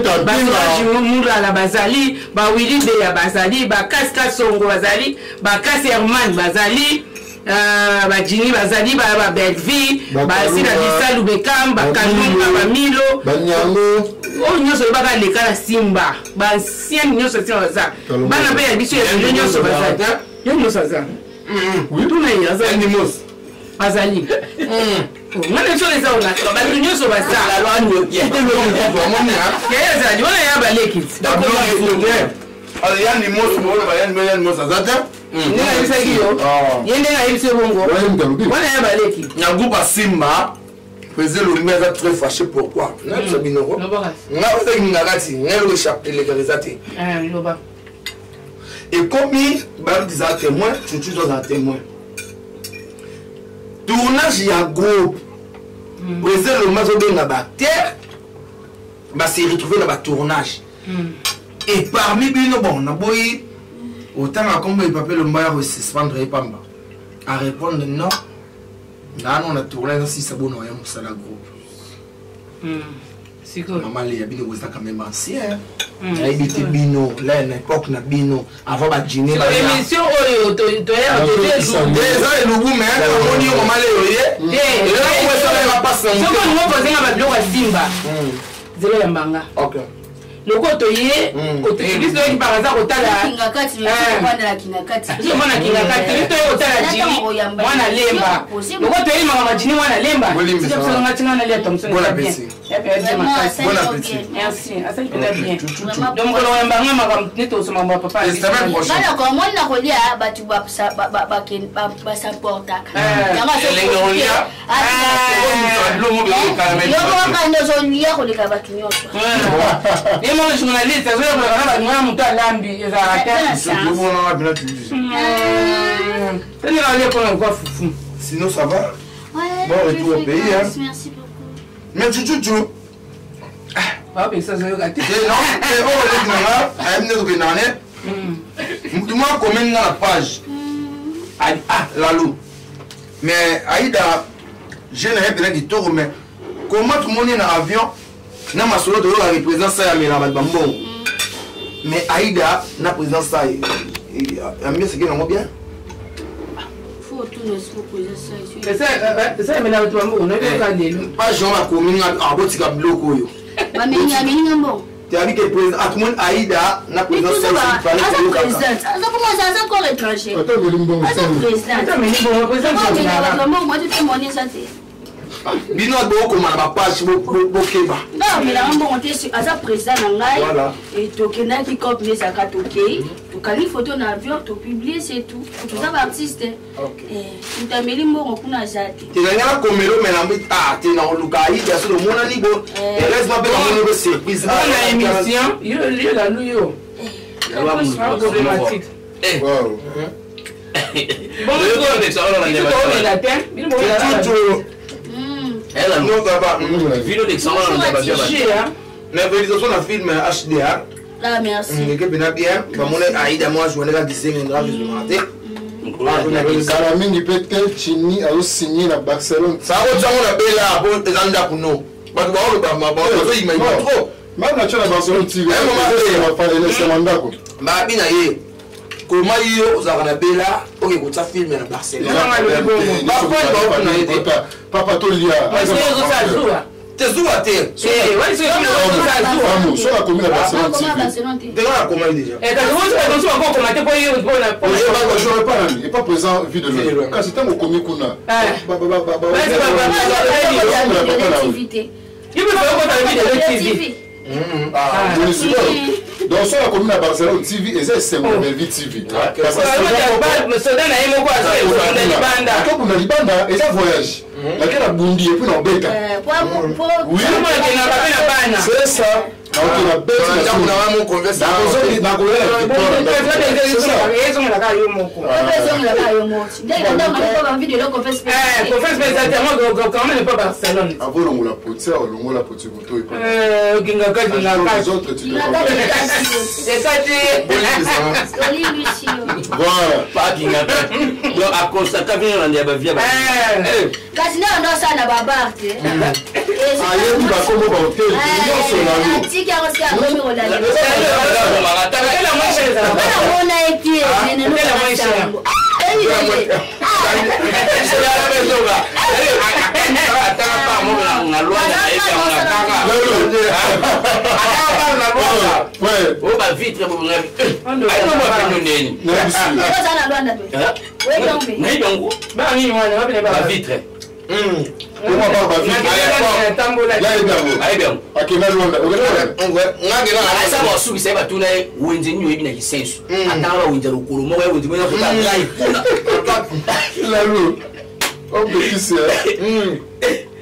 mura la bazali, ba Willy de ya bazali, ba Kaska Songo bazali, ba Kasi Herman bazali. Ba Jini bazali ba Belvi ba Sina Bisalu Bekam ba Kanumba ba Milo ba Nyango o nyoso ba ka leka na Simba ba sien nyoso sio za bana be ya biso ya nyoso bazali yo nyoso za oui tout na ya za animos azali ngana cho leza ona ba nyoso bazali la loi no ya te lo mo mona ya za di ona ya ba lekit da ko alors ya animos mo ba ya animos azata ndenga bisaki yo yendenga yibise bongo wana ya baleki nyaguba Simba faisait le maire très fâché pourquoi na binoko na ose ngakati ngelo échappé légalisation loba et comme ba disait témoin tu dois un témoin tournage ya groupe faisait le maire de na ba terre ba se retrouver dans ba tournage et parmi bino bon na boy autant à combien il peut le maire se suspendre et pas à répondre non. Là on a tourné si c'est bon on a un seul groupe. C'est quoi? Maman les habits vous quand même ancien. Il habité bino là à l'époque na bino avant ba dîner. Émission oyo to ya déjà le goût mais on dit maman les oyé. Et là on va ça va passer. Ce que nous faisons avec le Simba. Zéro ya mbanga. OK. lokoto ye biso toyoki par hasard kotala mwana kingakati biso toyoki kotala jini mwana lemba lokoto ye makambo jini mwana lemba bisoanga tinga nalia thomson merci asali pena bien donc mokolo wayambanga makambo neti osomamba papa mwana nakolia bato basaportaka yokowakandozolia koleka bato nyonso ye mwana journaliste azoyokaka baninga moto alambi ezalaka tenelalie mpona lokwa fufu sinon ça va bon retour au pays merci beaucoup mais chuchuchu bapesa zoyoka te moi commune na page lalo mais aïda jeune est bien kitoko mais comment tout le monde est dans avion na masolo de la représence ça ya mela bambo mais aïda na présence ça mieux c'est que non bien faut tout nous proposer ça ça mela bato bambo on a vu quand lelo pas genre la commune a botika bloc oyo bamenyamininga mbo c'est-à-dire que président tout le monde aïda na présence ça encore étranger bino bokomana bapage bokeba melanga mbongo te aza président na ngai tokendaki cope ezaka tokei tokangi photo na avion topublie c'est tout toza baartiste moto ameli mbongo kuna aza te tekangana komelo melambi te na oluka aida so lomonani bo heureusement mpe bamoni bo surprise na émission yo lalu yo problématique Vidéo d'excellence la réalisation d'un film HDR. Ah merci. Bien bien. Comme on est Aïda moi je vais dessin un grave kala mingi peut-être chini a signé na Barcelone. Ça va on appelle là pour Zanda pour nous. Parce que on va pas imaginer trop. Même na chana Barcelone TV. C'est mandat quoi. Ba bina ye. Comment yo uzakana bela oke kutsa film na Barcelone. Papa Tolia. Te zuwa te. Ouais, c'est Vamos, sur la commune à Barcelone TV. Déjà la commune déjà. Et quand on va commenter pour y Je ne pas il n'est pas présent vu de l'eau. Quand c'était mon commis Kuna. Donc sur la commune à Barcelone TV et c'est mon vie TV. Parce que c'est voyage. Laquelle a bondi et puis on bête. Oui, c'est ça. Donc la bête, on a mon conversation.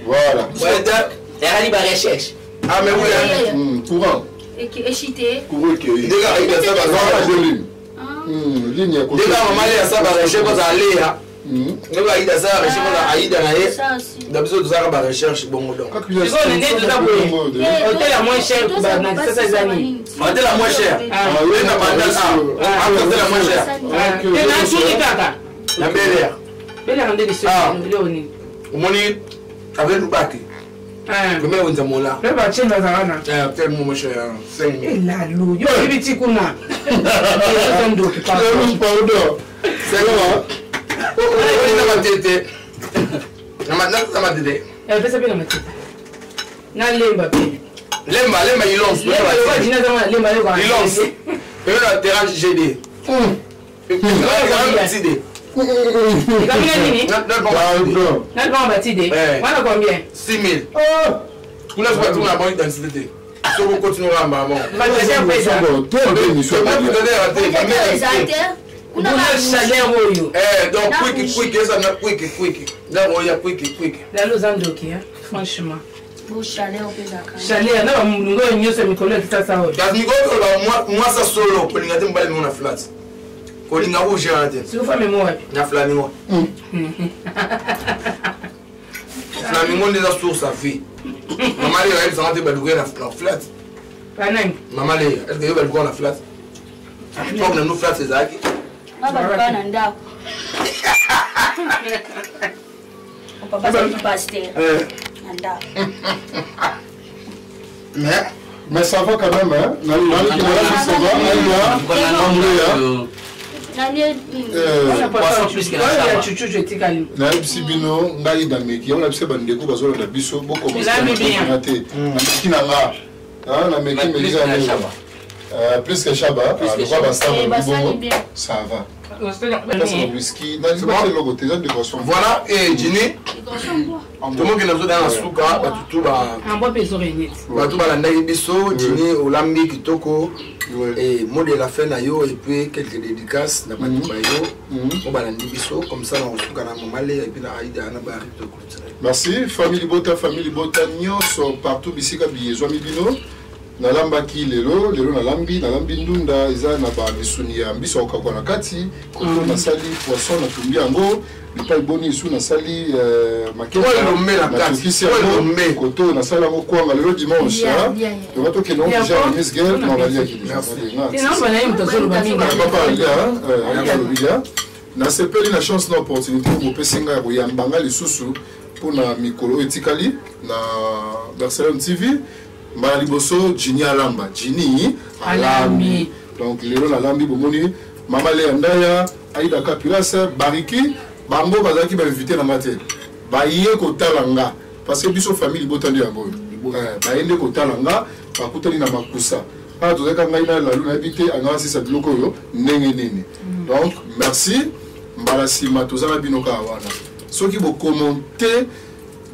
Voilà. Elle a recherche. Ah mais oui. Courant. Échité. Courant qui est. Déjà il y a ça ligne. Déjà maman il y a ça va recherche pour aller là. Nous va Aïda ça recherche pour Aïda là. D'abord ça va recherche bon donc. Hôtel la moins cher pour ça ces années. Hôtel la moins cher. Ah oui na banda ça. Hôtel la moins cher. Et là tout est kaka. La Bel Air. Bel Air ndé sur Léonie. Moni avec le bac. Comment on dit là? Le bac chez Nazarana. Tellement mon cher. Et là lou. Yo petit kuna. C'est là. Oh, ça m'a tête. Ça m'a tête. Elle fait ça bien ma tête. Na lemba pe. Lemba, il lance. Il lance. Et là, terrain GD. Combien 6 000. Pour l'instant, on a bonne densité. Si on continue à maman. Donc, quick, ça n'a quick. Là, on y a quick. Là, nous en doki, franchement. Chalet, on peut d'accord. Chalet, non, nous sommes Nicolas, ça. Moi, ça solo, pour les gars, on a flat. Kolinga rouge si vous faites moi na flamingo flamingo des sources à vie maman elle s'en va baluer na flat maman elle va baluer na flat comme na nous flat c'est ça qui baba bana ndako papa c'est pasteur ndako mais ça va quand même hein ça va nayebisi bino ngai nameki yango nayebisi bandeko bazolanda biso bokomasana te nameki na nga nameki melisa plus que Chaba lokwa basabongo ça va whisky nalibateloko te eza décoration voilà et Jini tomoki na zoda na suka batu balandaki biso Jini olambi kitoko et mot de la fin na yo et puis quelques dédicaces na batu bayo o balandi biso comme ça na suka na mamale et puis na Aïda na bari to kultura. Merci famille Bota nyonso partout bisika biyezwami bino nalambaki lelo nalambi ndunda eza na ba misuni ya mbiso okakwa na kati koto nasali poisson na tumbi yango lipai boni su nasali makete koto nasala yango kwanga lelo dimanche donc to keno déjà Miss Girl na balia ki na sepeli na chance na opportunité pour pesinga ya koyambanga lisusu pona mikolo etikali na Barcelone TV mbala liboso Jini alamba Jini alambi donc lelo nalambi bomoni mama le ndaya Aïda Kapilasa bariki bango bazaki ba invité na ngate ba yé ko talanga parce que biso famille Bota ndio yango ba yende ko talanga ba kutani na makusa pa to zaka ngai na la luna habité anga sisa biloko yo ndenge nini donc merci mbala sima tozala binoka wana soki bo commenter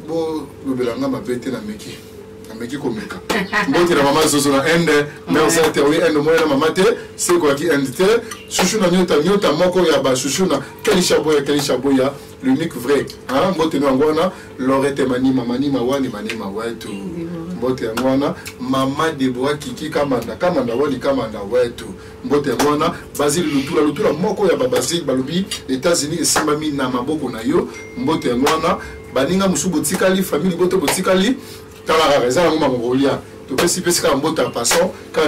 bo lobelanga mabete na meki meki komeka mbote na mama zozo na ende mais ça te oui ende moya na mama te c'est quoi qui ende te chouchou na nyota moko ya ba chouchou na Kelisha Boya l'unique vrai hein mbote na ngwana Lorette mani mamani mawani manema wetu mbote ya ngwana mama Deboa Kiki kamanda wali kamanda wetu mbote ya ngwana Basile Lutula moko ya ba Basile balobi États-Unis esimami na maboko na yo mbote ya ngwana baninga musubu tikali famille bote botikali la raison à Mongolia. Tu peux si pescar en botte en passant quand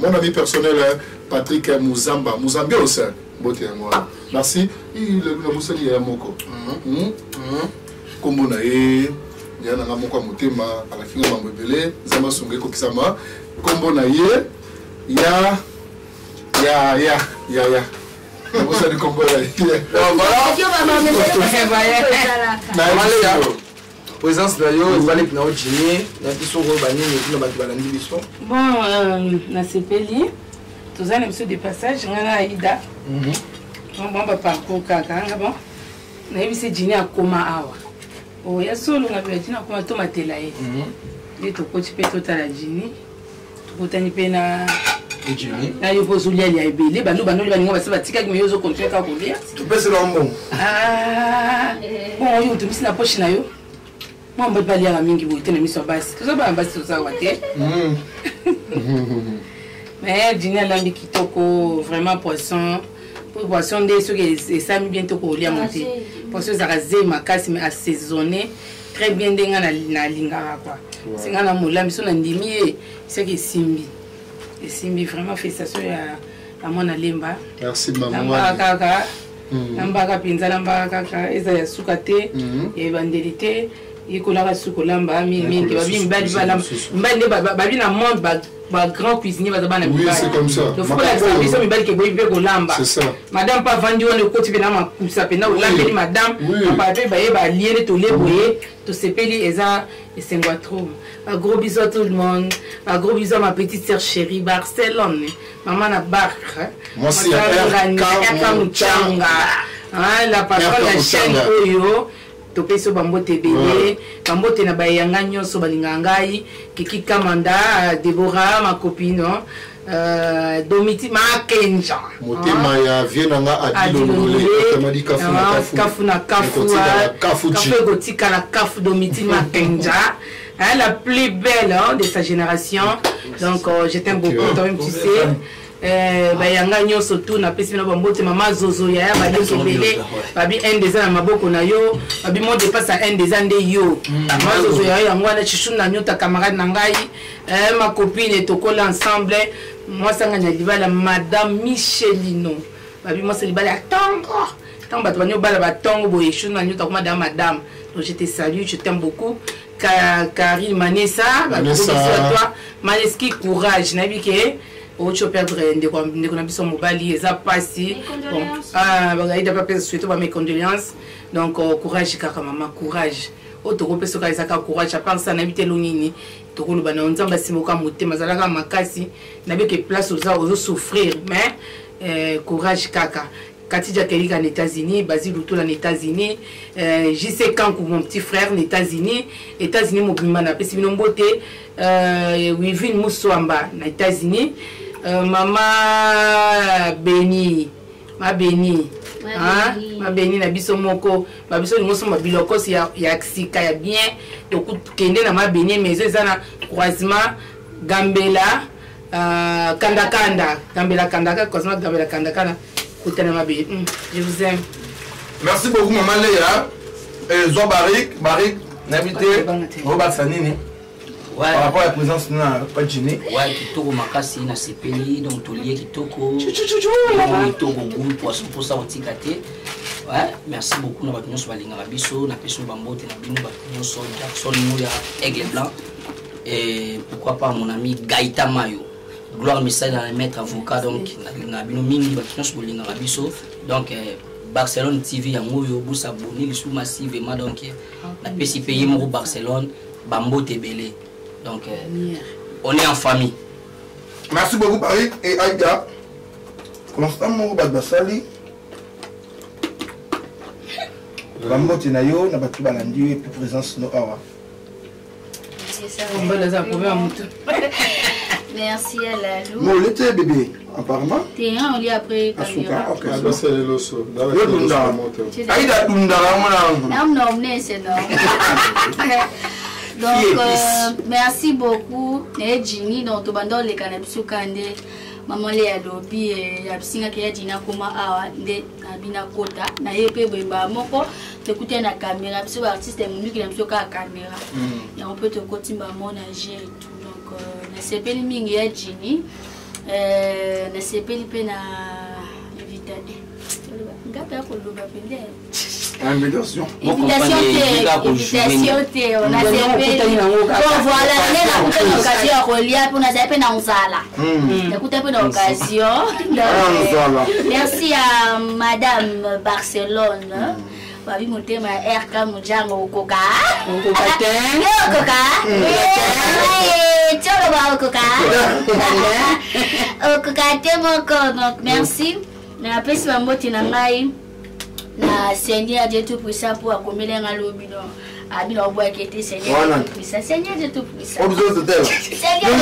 mon ami personnel Patrick Muzambia aussi. Merci. Il est Moussali et Moko. Comme on a eu, il y a un moko mutema à la fin de Mambele, Zama Sungé Kokisama. Comme on a eu, il y a. Vous savez comment présence d'ailleurs, il fallait que nous Jini, bon, na sepeli, tous les monsieur de passage, on a Aïda. Bon, parcours kaka, bon. Na yebisi Jini akoma awa. Oh, ya solo na be Jini akoma to matela ye. Ni to coach pe to tala Jini. To kotani pe na Jini. Na yo pozulia ya ebele, bando baninga basa batika ki meyozo continuer ka kolia. Tu peux se l'embon. Ah. Bon, yo to bisi na poche na yo. Moi, je ne vais pas mingi boite na miso basi. Tu sais pas basi tout ça wate. Mais Jini alambi kitoko vraiment poisson. Pour poisson de ceux qui ça bientôt pour lire monter. Poisson ça rasé makasi mais assaisonné très bien denga na lingara quoi. C'est ngana mola miso na ndimi c'est que simbi. Et simbi vraiment fait ça sur à mon alemba. Merci maman. Nambaka pinza nambaka eza ya sukate ya evangelité yekolaka su kolamba mingi babi mibali balamba mibali nde babi na monde grand cuisinier baza bana mibali lofokolakisa biso mibali ke boyi mpe kolamba madame mpe avandi wana ekoti mpe na makusa mpena olambeli madame papa mpe baye baliele toleboye tosepeli eza esengo ya trop. Un gros bisou à tout le monde. Un gros bisou à ma petite sœur chérie Barcelone. Maman na Barre. Moi c'est la patronne de la chaîne Oyo. Topé so bambote bébé. Bambote na bayanga nyonso balinga ngai. Kiki Kamanda, Déborah, ma copine. Domiti Makenja. Motema ya vienanga adilolole atamadi kafu na kafu gotika la kafu Domiti Makenja. La plus belle de sa génération. Donc je t'aime beaucoup toi même tu sais. Bayanga nyonso tout na pesi na bambote mama Zozo ya bali kebele babi un des ans na maboko na yo babi mo dépasse à un des ans de yo mama Zozo ya yango na chichu na nyota camarade na ngai ma copine tokola ensemble moi sanga na libala madame Michelino babi moi c'est libala tango tango bato banyo bala batongo boye chichu na nyota comme madame donc je te salue je t'aime beaucoup Karine Manessa bisous à toi Maneski courage na bike ocho perdre ndeko na biso mobali eza pasi bon bagaida pas souhaiter mes condoléances donc courage kaka maman courage otoko peso ka ezaka courage à part ça na bitelo nini tokolo bana nzamba simoka motema zalaka makasi na beke place ozo souffrir mais courage kaka Katija Kelika aux États-Unis, Basile Loutou aux États-Unis, JC Kankou, mon petit frère aux États-Unis, États-Unis, mon bimana, Pessimino Mbote, Wivin Moussouamba aux États-Unis, Maman Beni, ma Beni, ma Beni, na biso moko, ma biso nyonso ma biloko si ya sika ya bien, donc kende na ma Beni, mais ezana croisement Gambela, Kandakanda, Gambela Kandaka, croisement Gambela Kandakana. Je vous aime. Merci beaucoup, maman Léa. Zoa Barik, n'habité Robert Sanini. Par rapport à la présence de pas Gini. Ouais, Kitoko Makasi, na CPI, donc Tolier Kitoko. Kitoko Goum, poisson pour ça, Otikate. Ouais, merci beaucoup. Nous avons sur Balinga Rabiso, na Pesson Bambote, na Binou, sur Jackson Mouya, Aigle Blanc. Et pourquoi pas mon ami Gaïta Mayo. Gloire message dans les maîtres avocats donc na bino mingi bakinyos bolinga rabiso donc Barcelone TV ya ngoyo busa boni lisu massivement donc na pesi pays mo Barcelone bambo tebele donc on est en famille. Merci beaucoup Paris et Aïda. Constant mo basali bambo tenayo na batu balandi et puis présence no awa. C'est ça. On va les approuver à mutu. Merci à la Lou. Mon l'été bébé, apparemment. T'es un, on lit après. Ok, c'est le loso. Aïda Tunda, non, c'est non. Donc, merci beaucoup. Et Jimmy, donc, tu bandes les cannabis kande. Maman les adobi et absinga qui a dina kuma awa de abina kota na yepe bemba moko t'écouter na caméra parce que artiste est munu qui aime sur la caméra et on peut te côté maman nager et tout donc na sepeli mingi ya Jini na sepeli pe na invité ngapa ko loba pende invitation. Invitation, on a sepeli bon voilà on est là pour une occasion à relier pour na sepeli na nzala écoutez un peu d'occasion merci à madame Barcelone. Babi motema RK Mujango Koka. Koka. Tcholo ba Koka. Koka temo donc merci. Na pesi bamboti na ngai na Seigneur Dieu tout puissant pour accomplir un lobby donc abina oboya kete Seigneur tout puissant. Seigneur Dieu tout puissant. Obzo de tel. Seigneur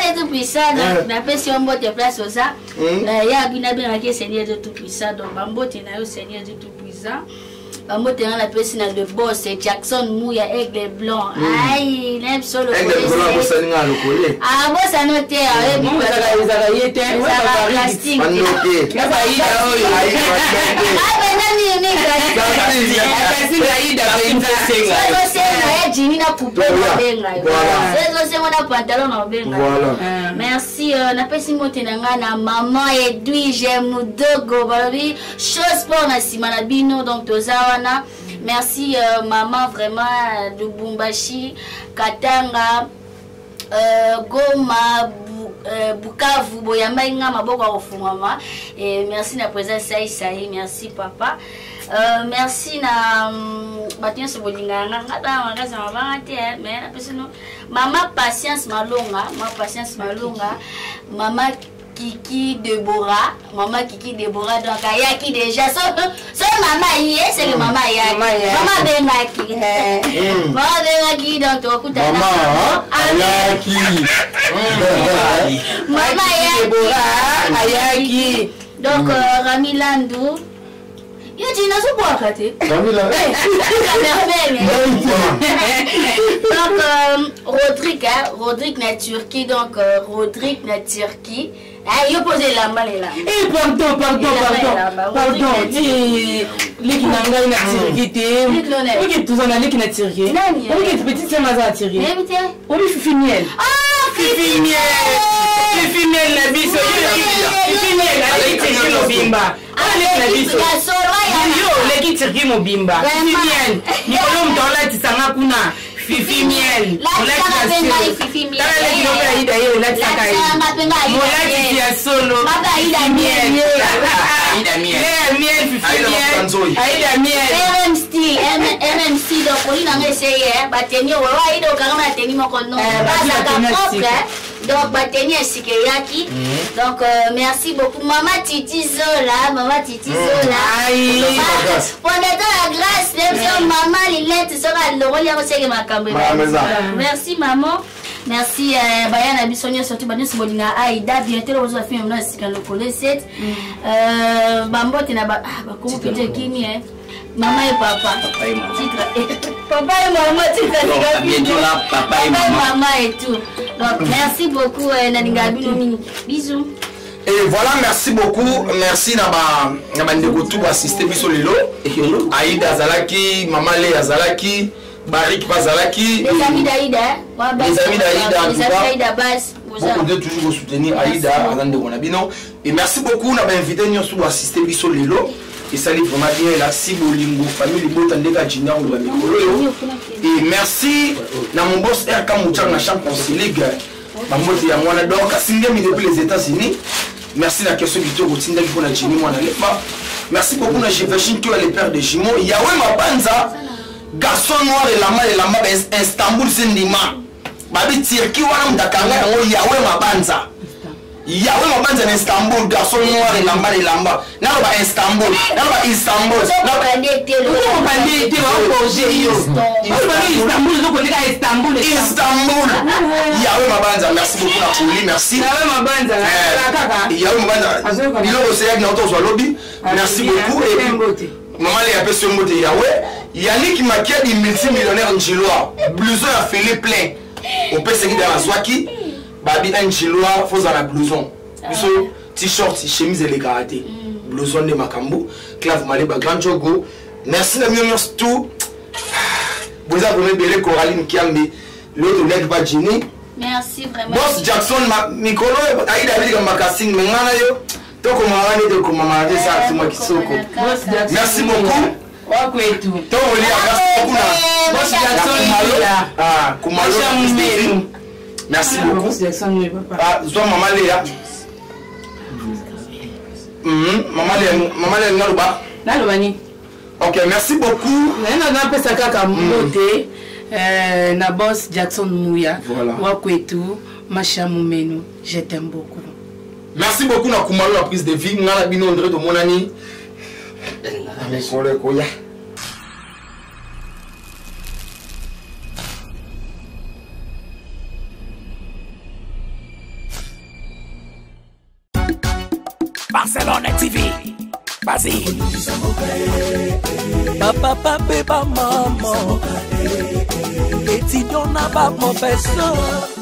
Dieu tout puissant. Na pesi bamboti place ça. Ya abina bien que Seigneur Dieu tout puissant donc bamboti na yo Seigneur Dieu tout puissant. Bamboti na la pesi na le boss Jackson Mouya Aigle Blanc. Aïe, n'aime solo. Aigle Blanc bossa ninga lokole. Ah bossa noté avec bon ça yete. Casting. Ah ben nani ni Merci, na pesi mote na nga na maman Edwige Mudogo balobi chose pour na sima na bino donc tozawana. Merci maman vraiment de Bumbashi, Katanga, Goma, Bukavu, Boyamba Inga Maboko Ofumama. Et merci na présence Saï, merci papa. Merci na Batian Sobolinga ngata magaza mabangate mais na personne maman patience malonga, maman Kiki Deborah, donc Ayaki déjà, c'est maman hier, c'est le maman Ayaki, maman Benaki, maman Benaki, donc tu écoutes maman Ayaki, maman Deborah, Ayaki, donc Rami Landou. Il dit non, c'est pas raté. Donc Rodrigue na Turquie, donc Rodrigue na Turquie. Ah, il a posé la main là. Eh, pardon. Les qui n'ont pas Turquie. Oui, tous en allés qui n'ont Turquie. Oui, qui petit c'est ma Turquie. Oui, Fifi Miel. Ah, Fifi Miel. Fifi Miel la biso. Fifi Miel la Turquie Mobimba. Les qui Turquie Mobimba. Fifi Miel. Nicolas Mdola Tisanga Kuna. Fifi Miel. Fifi Miel. Donc, Bateni Sikeyaki. Donc, merci beaucoup. Maman Titi Zola. Pendant la grâce, maman Lilette sera le rôle de ma caméra. Merci, maman. Merci, Bayana Bissonio, surtout Banis Bolina Aïda. Bientôt, vous avez fait un nom, c'est le collège 7. Bambo, tu n'as pas. Comment peut-être qui est maman et papa. Papa et maman, bientôt là, papa et maman et tout. Donc, merci beaucoup, Naningabi. Bisous. Et voilà, merci beaucoup. Merci Naba Ndeko tout assister biso lelo. Aïda Zalaki, Maman Lé Zalaki, Barik Bazalaki. Les amis d'Aïda. Les amis d'Aïda. Les amis d'Aïda Bass. Beaucoup de toujours vous soutenir Aïda, et merci beaucoup. Naba invité nous pour assister biso lelo. Et ça livre vraiment bien la cible Lingo famille Libotandeka Jina ou et merci na mon boss RK Mouchang na Champions League. Mamote ya mwana donc asingemi depuis les États-Unis. Merci la question du tour Tinda pour la Jini mwana lepa. Merci beaucoup na Jefferson qui est le père de Jimo. Yahweh Mabanza garçon noir et lama Istanbul Sindima. Babi Turquie wana mdakanga yango Yahweh Mabanza. Yahweh Mabanza na Istanbul garçon noir et lamba. Na ba Istanbul. Istanbul Yahweh Mabanza, merci beaucoup la Pouli, merci. Yahweh Mabanza merci beaucoup et maman les appelle sur mot de Yahweh. Yannick Makiadi multimillionnaire Njiloa, blouson a fait plein. On peut se dire à Swaki, Babi Njiloa, faut à la blouson. T-shirt, chemise et les karatés. Blouson de Makambo, clave Maleba Grand Jogo. Merci la mieux tout. Vous avez belé Coraline Kiambi, l'autre leg Badjini. Merci vraiment. Boss Jackson, Mikolo, Aïda Liga Makassing, Menganayo. Toko Marane de Komamare, ça, c'est moi qui soko. Merci beaucoup. Merci beaucoup. Boss Jackson, ah, Kumalo, merci beaucoup. Ah, Zoa Maman Léa. Maman Léa Naluba. Nalubani. Ok, merci beaucoup. Na boss Jackson Mouya. Voilà. Wakwetu, Macha Moumenu, je t'aime beaucoup. Merci beaucoup na Kumalo la prise de vie. Ngala bino André de Monani. Barcelone TV. Vas-y. Papa, papa, maman. Et tu donnes pas mon personne.